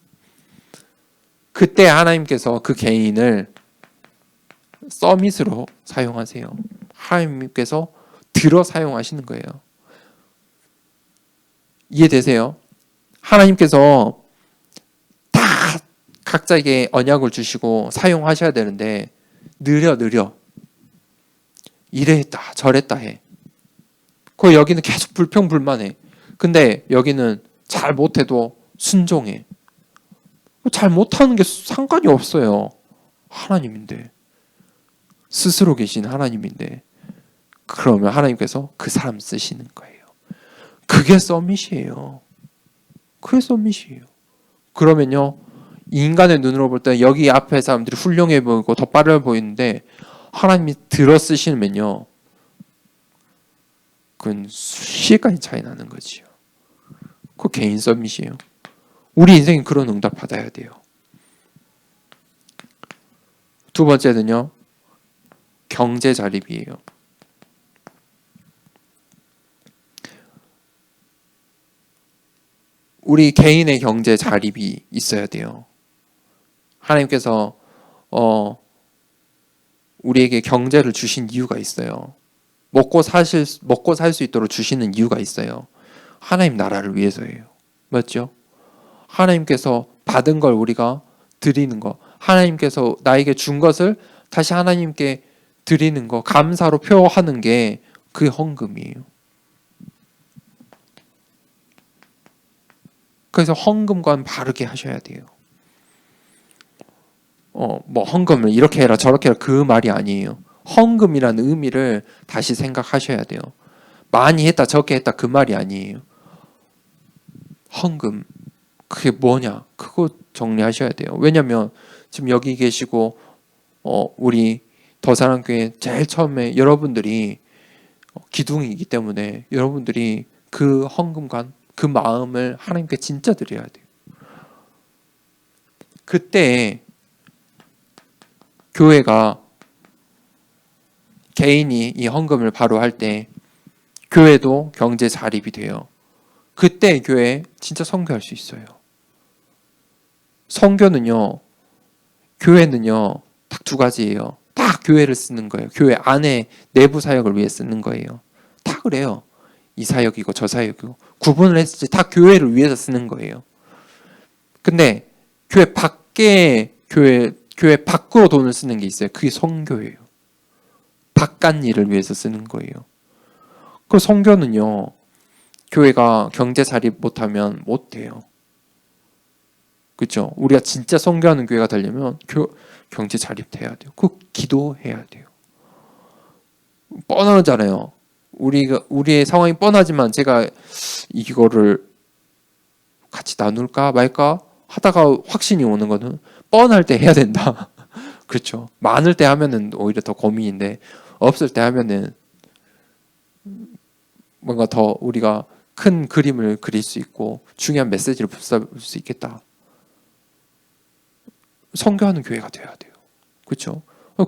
그때 하나님께서 그 개인을 서밋으로 사용하세요. 하나님께서 들어 사용하시는 거예요. 이해되세요? 하나님께서 다 각자에게 언약을 주시고 사용하셔야 되는데 느려 이랬다 저랬다 해. 그 여기는 계속 불평불만해. 근데 여기는 잘 못해도 순종해. 잘 못하는 게 상관이 없어요. 하나님인데. 스스로 계신 하나님인데. 그러면 하나님께서 그 사람 쓰시는 거예요. 그게 서밋이에요. 그게 서밋이에요. 그러면요. 인간의 눈으로 볼 때 여기 앞에 사람들이 훌륭해 보이고 더 빠르게 보이는데 하나님이 들어 쓰시면요. 그건 수시간이 차이 나는 거지요. 그 개인 서밋이에요. 우리 인생이 그런 응답 받아야 돼요. 두 번째는요. 경제 자립이에요. 우리 개인의 경제 자립이 있어야 돼요. 하나님께서 우리에게 경제를 주신 이유가 있어요. 먹고 살 수 있도록 주시는 이유가 있어요. 하나님 나라를 위해서예요. 맞죠? 하나님께서 받은 걸 우리가 드리는 거, 하나님께서 나에게 준 것을 다시 하나님께 드리는 거, 감사로 표하는 게 그 헌금이에요. 그래서 헌금과는 바르게 하셔야 돼요. 뭐 헌금을 이렇게 해라 저렇게 해라 그 말이 아니에요. 헌금이라는 의미를 다시 생각하셔야 돼요. 많이 했다 적게 했다 그 말이 아니에요. 헌금 그게 뭐냐 그거 정리하셔야 돼요. 왜냐하면 지금 여기 계시고 우리 더사랑교회 제일 처음에 여러분들이 기둥이기 때문에 여러분들이 그 헌금과 그 마음을 하나님께 진짜 드려야 돼요. 그때 교회가 개인이 이 헌금을 바로 할 때 교회도 경제 자립이 돼요. 그때 교회 진짜 선교할 수 있어요. 선교는요, 교회는요, 딱 두 가지예요. 딱 교회를 쓰는 거예요. 교회 안에 내부 사역을 위해 쓰는 거예요. 다 그래요. 이 사역이고 저 사역이고 구분을 했을 때 다 교회를 위해서 쓰는 거예요. 근데 교회 밖에 교회 교회 밖으로 돈을 쓰는 게 있어요. 그게 선교예요. 바깥 일을 위해서 쓰는 거예요. 그 선교는요, 교회가 경제 자립 못하면 못해요. 그렇죠? 우리가 진짜 선교하는 교회가 되려면 경제 자립해야 돼요. 그 기도해야 돼요. 뻔하잖아요. 우리의 상황이 뻔하지만 제가 이거를 같이 나눌까 말까 하다가 확신이 오는 거는 뻔할 때 해야 된다. 그렇죠. 많을 때 하면은 오히려 더 고민인데 없을 때 하면은 뭔가 더 우리가 큰 그림을 그릴 수 있고 중요한 메시지를 붙잡을 수 있겠다. 선교하는 교회가 돼야 돼요. 그렇죠?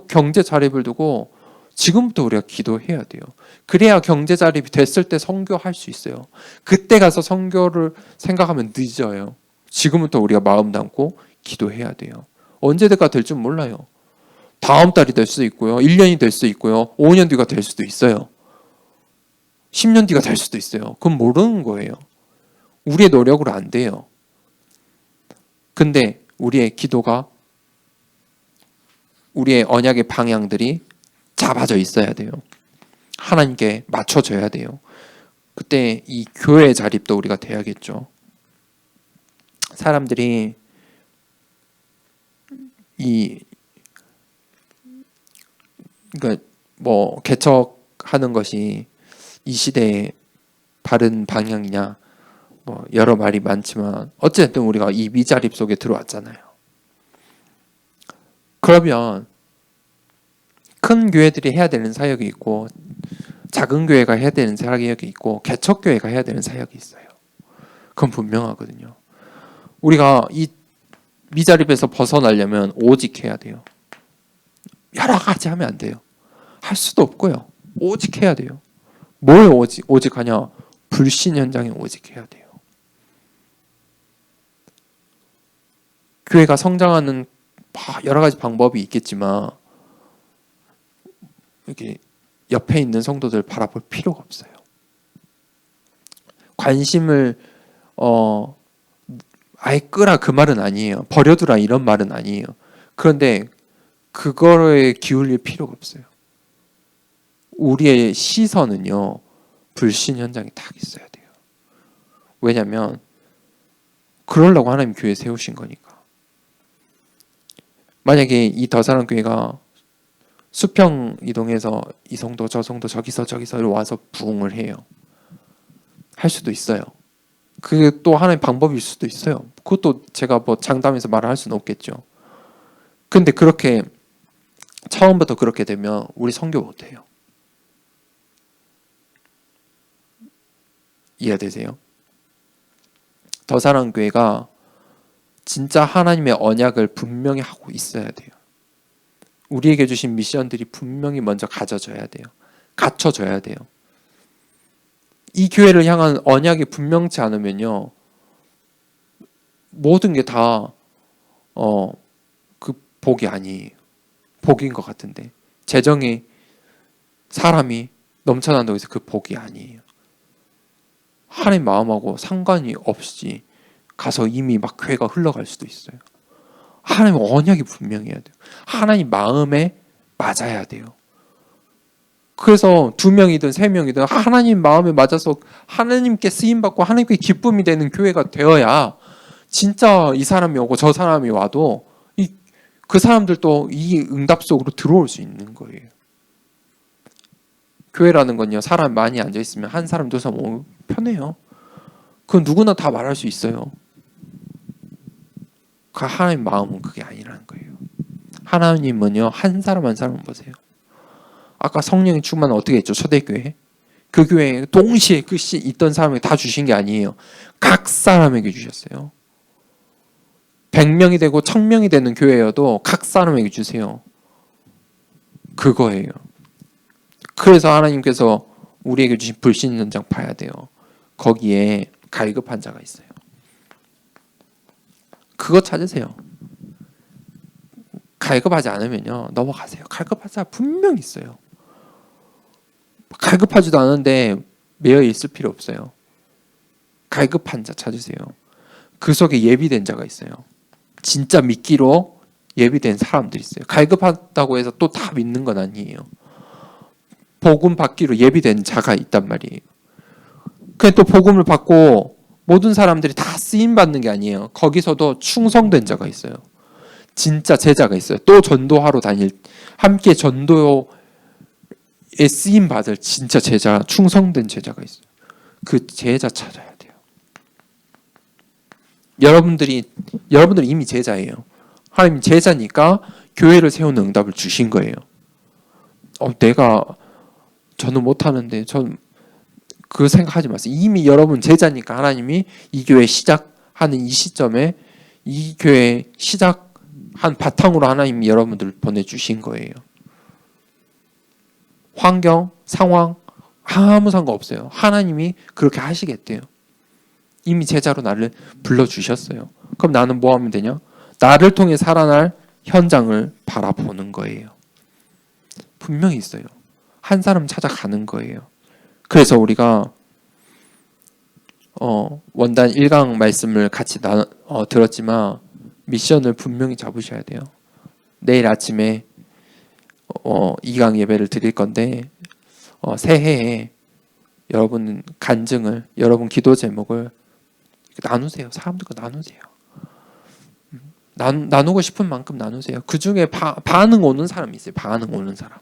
경제 자립을 두고 지금부터 우리가 기도해야 돼요. 그래야 경제 자립이 됐을 때 선교할 수 있어요. 그때 가서 선교를 생각하면 늦어요. 지금부터 우리가 마음 담고 기도해야 돼요. 언제가 될 줄 몰라요. 다음 달이 될 수도 있고요. 1년이 될 수도 있고요. 5년 뒤가 될 수도 있어요. 10년 뒤가 될 수도 있어요. 그건 모르는 거예요. 우리의 노력으로 안 돼요. 근데 우리의 기도가 우리의 언약의 방향들이 잡아져 있어야 돼요. 하나님께 맞춰져야 돼요. 그때 이 교회 자립도 우리가 돼야겠죠. 사람들이 그러니까 뭐 개척하는 것이 이 시대의 바른 방향이냐 뭐 여러 말이 많지만 어쨌든 우리가 이 미자립 속에 들어왔잖아요. 그러면 큰 교회들이 해야 되는 사역이 있고 작은 교회가 해야 되는 사역이 있고 개척교회가 해야 되는 사역이 있어요. 그건 분명하거든요. 우리가 이 미자립에서 벗어나려면 오직 해야 돼요. 여러 가지 하면 안 돼요. 할 수도 없고요. 오직 해야 돼요. 뭘 오직 하냐? 불신 현장에 오직 해야 돼요. 교회가 성장하는 여러 가지 방법이 있겠지만 이렇게 옆에 있는 성도들 바라볼 필요가 없어요. 관심을 아예 끄라 그 말은 아니에요. 버려두라 이런 말은 아니에요. 그런데 그거에 기울일 필요가 없어요. 우리의 시선은요. 불신 현장에 딱 있어야 돼요. 왜냐하면 그러려고 하나님 교회 세우신 거니까. 만약에 이 더사랑 교회가 수평 이동해서 이 성도 저 성도 저기서 와서 부흥을 해요. 할 수도 있어요. 그게 또 하나의 방법일 수도 있어요. 그것도 제가 뭐 장담해서 말을 할 수는 없겠죠. 근데 그렇게 처음부터 그렇게 되면 우리 선교 못해요. 이해되세요? 더사랑 교회가 진짜 하나님의 언약을 분명히 하고 있어야 돼요. 우리에게 주신 미션들이 분명히 먼저 가져져야 돼요. 갖춰져야 돼요. 이 교회를 향한 언약이 분명치 않으면요. 모든 게 다 그 복이 아니에요. 복인 것 같은데 재정이 사람이 넘쳐난다고 해서 그 복이 아니에요. 하나님 마음하고 상관이 없이 가서 이미 막 교회가 흘러갈 수도 있어요. 하나님 언약이 분명해야 돼요. 하나님 마음에 맞아야 돼요. 그래서 2명이든 3명이든 하나님 마음에 맞아서 하나님께 쓰임받고 하나님께 기쁨이 되는 교회가 되어야 진짜 이 사람이 오고 저 사람이 와도 그 사람들도 이 응답 속으로 들어올 수 있는 거예요. 교회라는 건요. 사람 많이 앉아있으면 한 사람 두 사람 오면 편해요. 그건 누구나 다 말할 수 있어요. 그 하나님 마음은 그게 아니라는 거예요. 하나님은요. 한 사람 한 사람 보세요. 아까 성령의 충만은 어떻게 했죠? 초대교회. 그 교회에 동시에 그 있던 사람에게 다 주신 게 아니에요. 각 사람에게 주셨어요. 100명이 되고 1000명이 되는 교회여도 각 사람에게 주세요. 그거예요. 그래서 하나님께서 우리에게 주신 불신 현장 봐야 돼요. 거기에 갈급한 자가 있어요. 그거 찾으세요. 갈급하지 않으면요. 넘어가세요. 갈급한 자 분명히 있어요. 갈급하지도 않은데 매여 있을 필요 없어요. 갈급한 자 찾으세요. 그 속에 예비된 자가 있어요. 진짜 믿기로 예비된 사람들이 있어요. 갈급하다고 해서 또 다 믿는 건 아니에요. 복음 받기로 예비된 자가 있단 말이에요. 그게 또 복음을 받고 모든 사람들이 다 쓰임 받는 게 아니에요. 거기서도 충성된 자가 있어요. 진짜 제자가 있어요. 또 전도하러 다닐 함께 전도에 쓰임 받을 진짜 제자, 충성된 제자가 있어요. 그 제자 찾아야 돼요. 여러분들이 이미 제자예요. 하나님 제자니까 교회를 세우는 응답을 주신 거예요. 저는 못하는데 전 그 생각하지 마세요. 이미 여러분 제자니까 하나님이 이 교회 시작하는 이 시점에 이 교회 시작한 바탕으로 하나님이 여러분들을 보내주신 거예요. 환경, 상황 아무 상관없어요. 하나님이 그렇게 하시겠대요. 이미 제자로 나를 불러주셨어요. 그럼 나는 뭐 하면 되냐? 나를 통해 살아날 현장을 바라보는 거예요. 분명히 있어요. 한 사람 찾아가는 거예요. 그래서 우리가 원단 1강 말씀을 같이 들었지만 미션을 분명히 잡으셔야 돼요. 내일 아침에 2강 예배를 드릴 건데 새해에 여러분 간증을, 여러분 기도 제목을 나누세요. 사람들과 나누세요. 나누고 싶은 만큼 나누세요. 그 중에 반응 오는 사람이 있어요. 반응 오는 사람.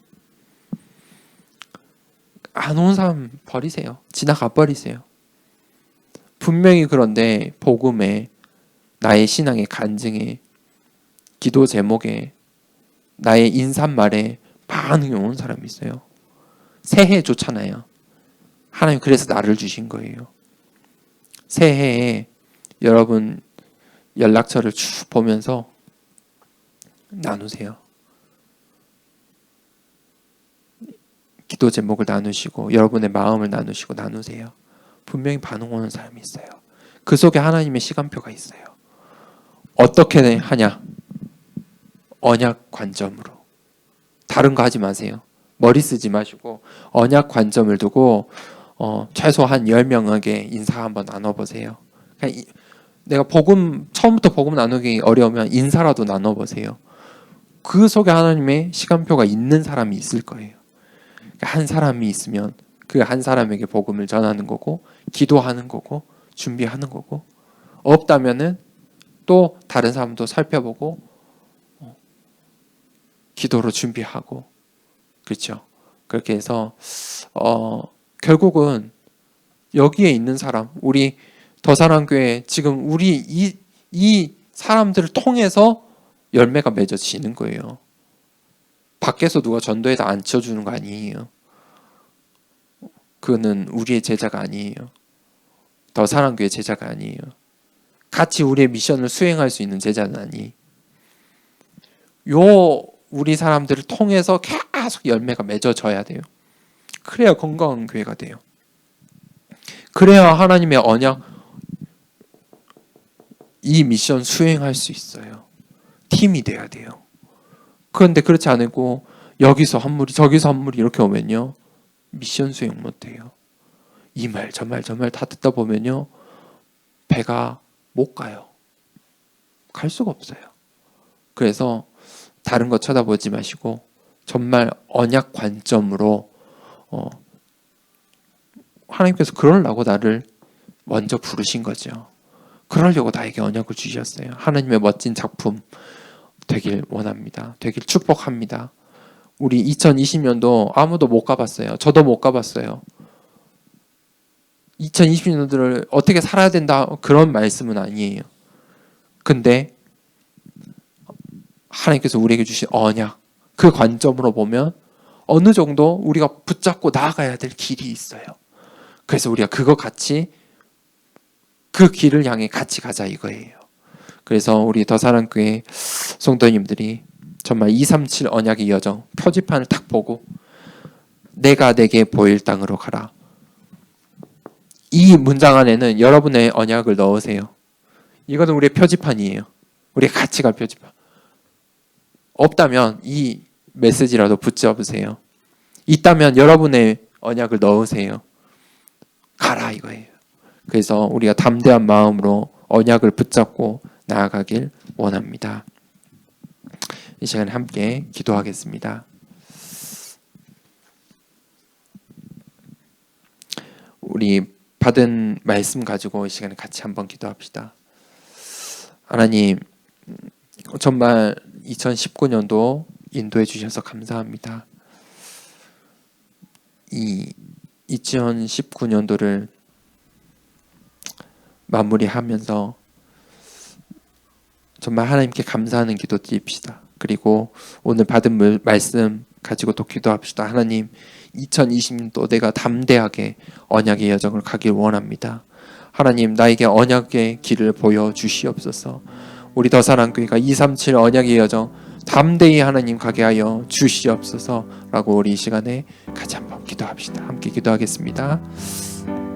안 오는 사람 버리세요. 지나가 버리세요. 분명히 그런데 복음에, 나의 신앙의 간증에, 기도 제목에, 나의 인사말에 반응이 오는 사람이 있어요. 새해 좋잖아요. 하나님 그래서 나를 주신 거예요. 새해에 여러분 연락처를 쭉 보면서 나누세요. 기도 제목을 나누시고 여러분의 마음을 나누세요. 분명히 반응 오는 사람이 있어요. 그 속에 하나님의 시간표가 있어요. 어떻게 하냐? 언약 관점으로. 다른 거 하지 마세요. 머리 쓰지 마시고 언약 관점을 두고 최소한 10명에게 인사 한번 나눠보세요. 내가 처음부터 복음 나누기 어려우면 인사라도 나눠보세요. 그 속에 하나님의 시간표가 있는 사람이 있을 거예요. 한 사람이 있으면 그 한 사람에게 복음을 전하는 거고, 기도하는 거고, 준비하는 거고, 없다면은 또 다른 사람도 살펴보고 기도로 준비하고, 그렇죠? 그렇게 해서 결국은 여기에 있는 사람, 우리 더사랑교회 지금 우리 이 사람들을 통해서 열매가 맺어지는 거예요. 밖에서 누가 전도에다 앉혀주는 거 아니에요. 그거는 우리의 제자가 아니에요. 더사랑교회 제자가 아니에요. 같이 우리의 미션을 수행할 수 있는 제자는 아니에요. 우리 사람들을 통해서 계속 열매가 맺어져야 돼요. 그래야 건강한 교회가 돼요. 그래야 하나님의 언약, 이 미션 수행할 수 있어요. 팀이 돼야 돼요. 그런데 그렇지 않고 여기서 한 무리 저기서 한 무리 이렇게 오면요, 미션 수행 못해요. 이 말 저 말 다 듣다 보면요, 배가 못 가요. 갈 수가 없어요. 그래서 다른 거 쳐다보지 마시고 정말 언약 관점으로 하나님께서 그러려고 나를 먼저 부르신 거죠. 그러려고 나에게 언약을 주셨어요. 하나님의 멋진 작품 되길 원합니다. 되길 축복합니다. 우리 2020년도 아무도 못 가봤어요. 저도 못 가봤어요. 2020년도를 어떻게 살아야 된다 그런 말씀은 아니에요. 근데 하나님께서 우리에게 주신 언약, 그 관점으로 보면 어느 정도 우리가 붙잡고 나아가야 될 길이 있어요. 그래서 우리가 그거 같이 그 길을 향해 같이 가자 이거예요. 그래서 우리 더사랑교회 성도님들이 정말 237 언약의 여정 표지판을 딱 보고 내가 내게 보일 땅으로 가라. 이 문장 안에는 여러분의 언약을 넣으세요. 이거는 우리의 표지판이에요. 우리가 같이 갈 표지판. 없다면 이 메시지라도 붙잡으세요. 있다면 여러분의 언약을 넣으세요. 가라 이거예요. 그래서 우리가 담대한 마음으로 언약을 붙잡고 나아가길 원합니다. 이 시간에 함께 기도하겠습니다. 우리 받은 말씀 가지고 이 시간에 같이 한번 기도합시다. 하나님, 정말 2019년도 인도해 주셔서 감사합니다. 이 2019년도를 마무리하면서 정말 하나님께 감사하는 기도 드립시다. 그리고 오늘 받은 말씀 가지고 또 기도합시다. 하나님, 2020년도 내가 담대하게 언약의 여정을 가길 원합니다. 하나님, 나에게 언약의 길을 보여주시옵소서. 우리 더사랑교회가 237 언약의 여정 담대히 하나님 가게 하여 주시옵소서 라고 우리 이 시간에 같이 한번 기도합시다. 함께 기도하겠습니다.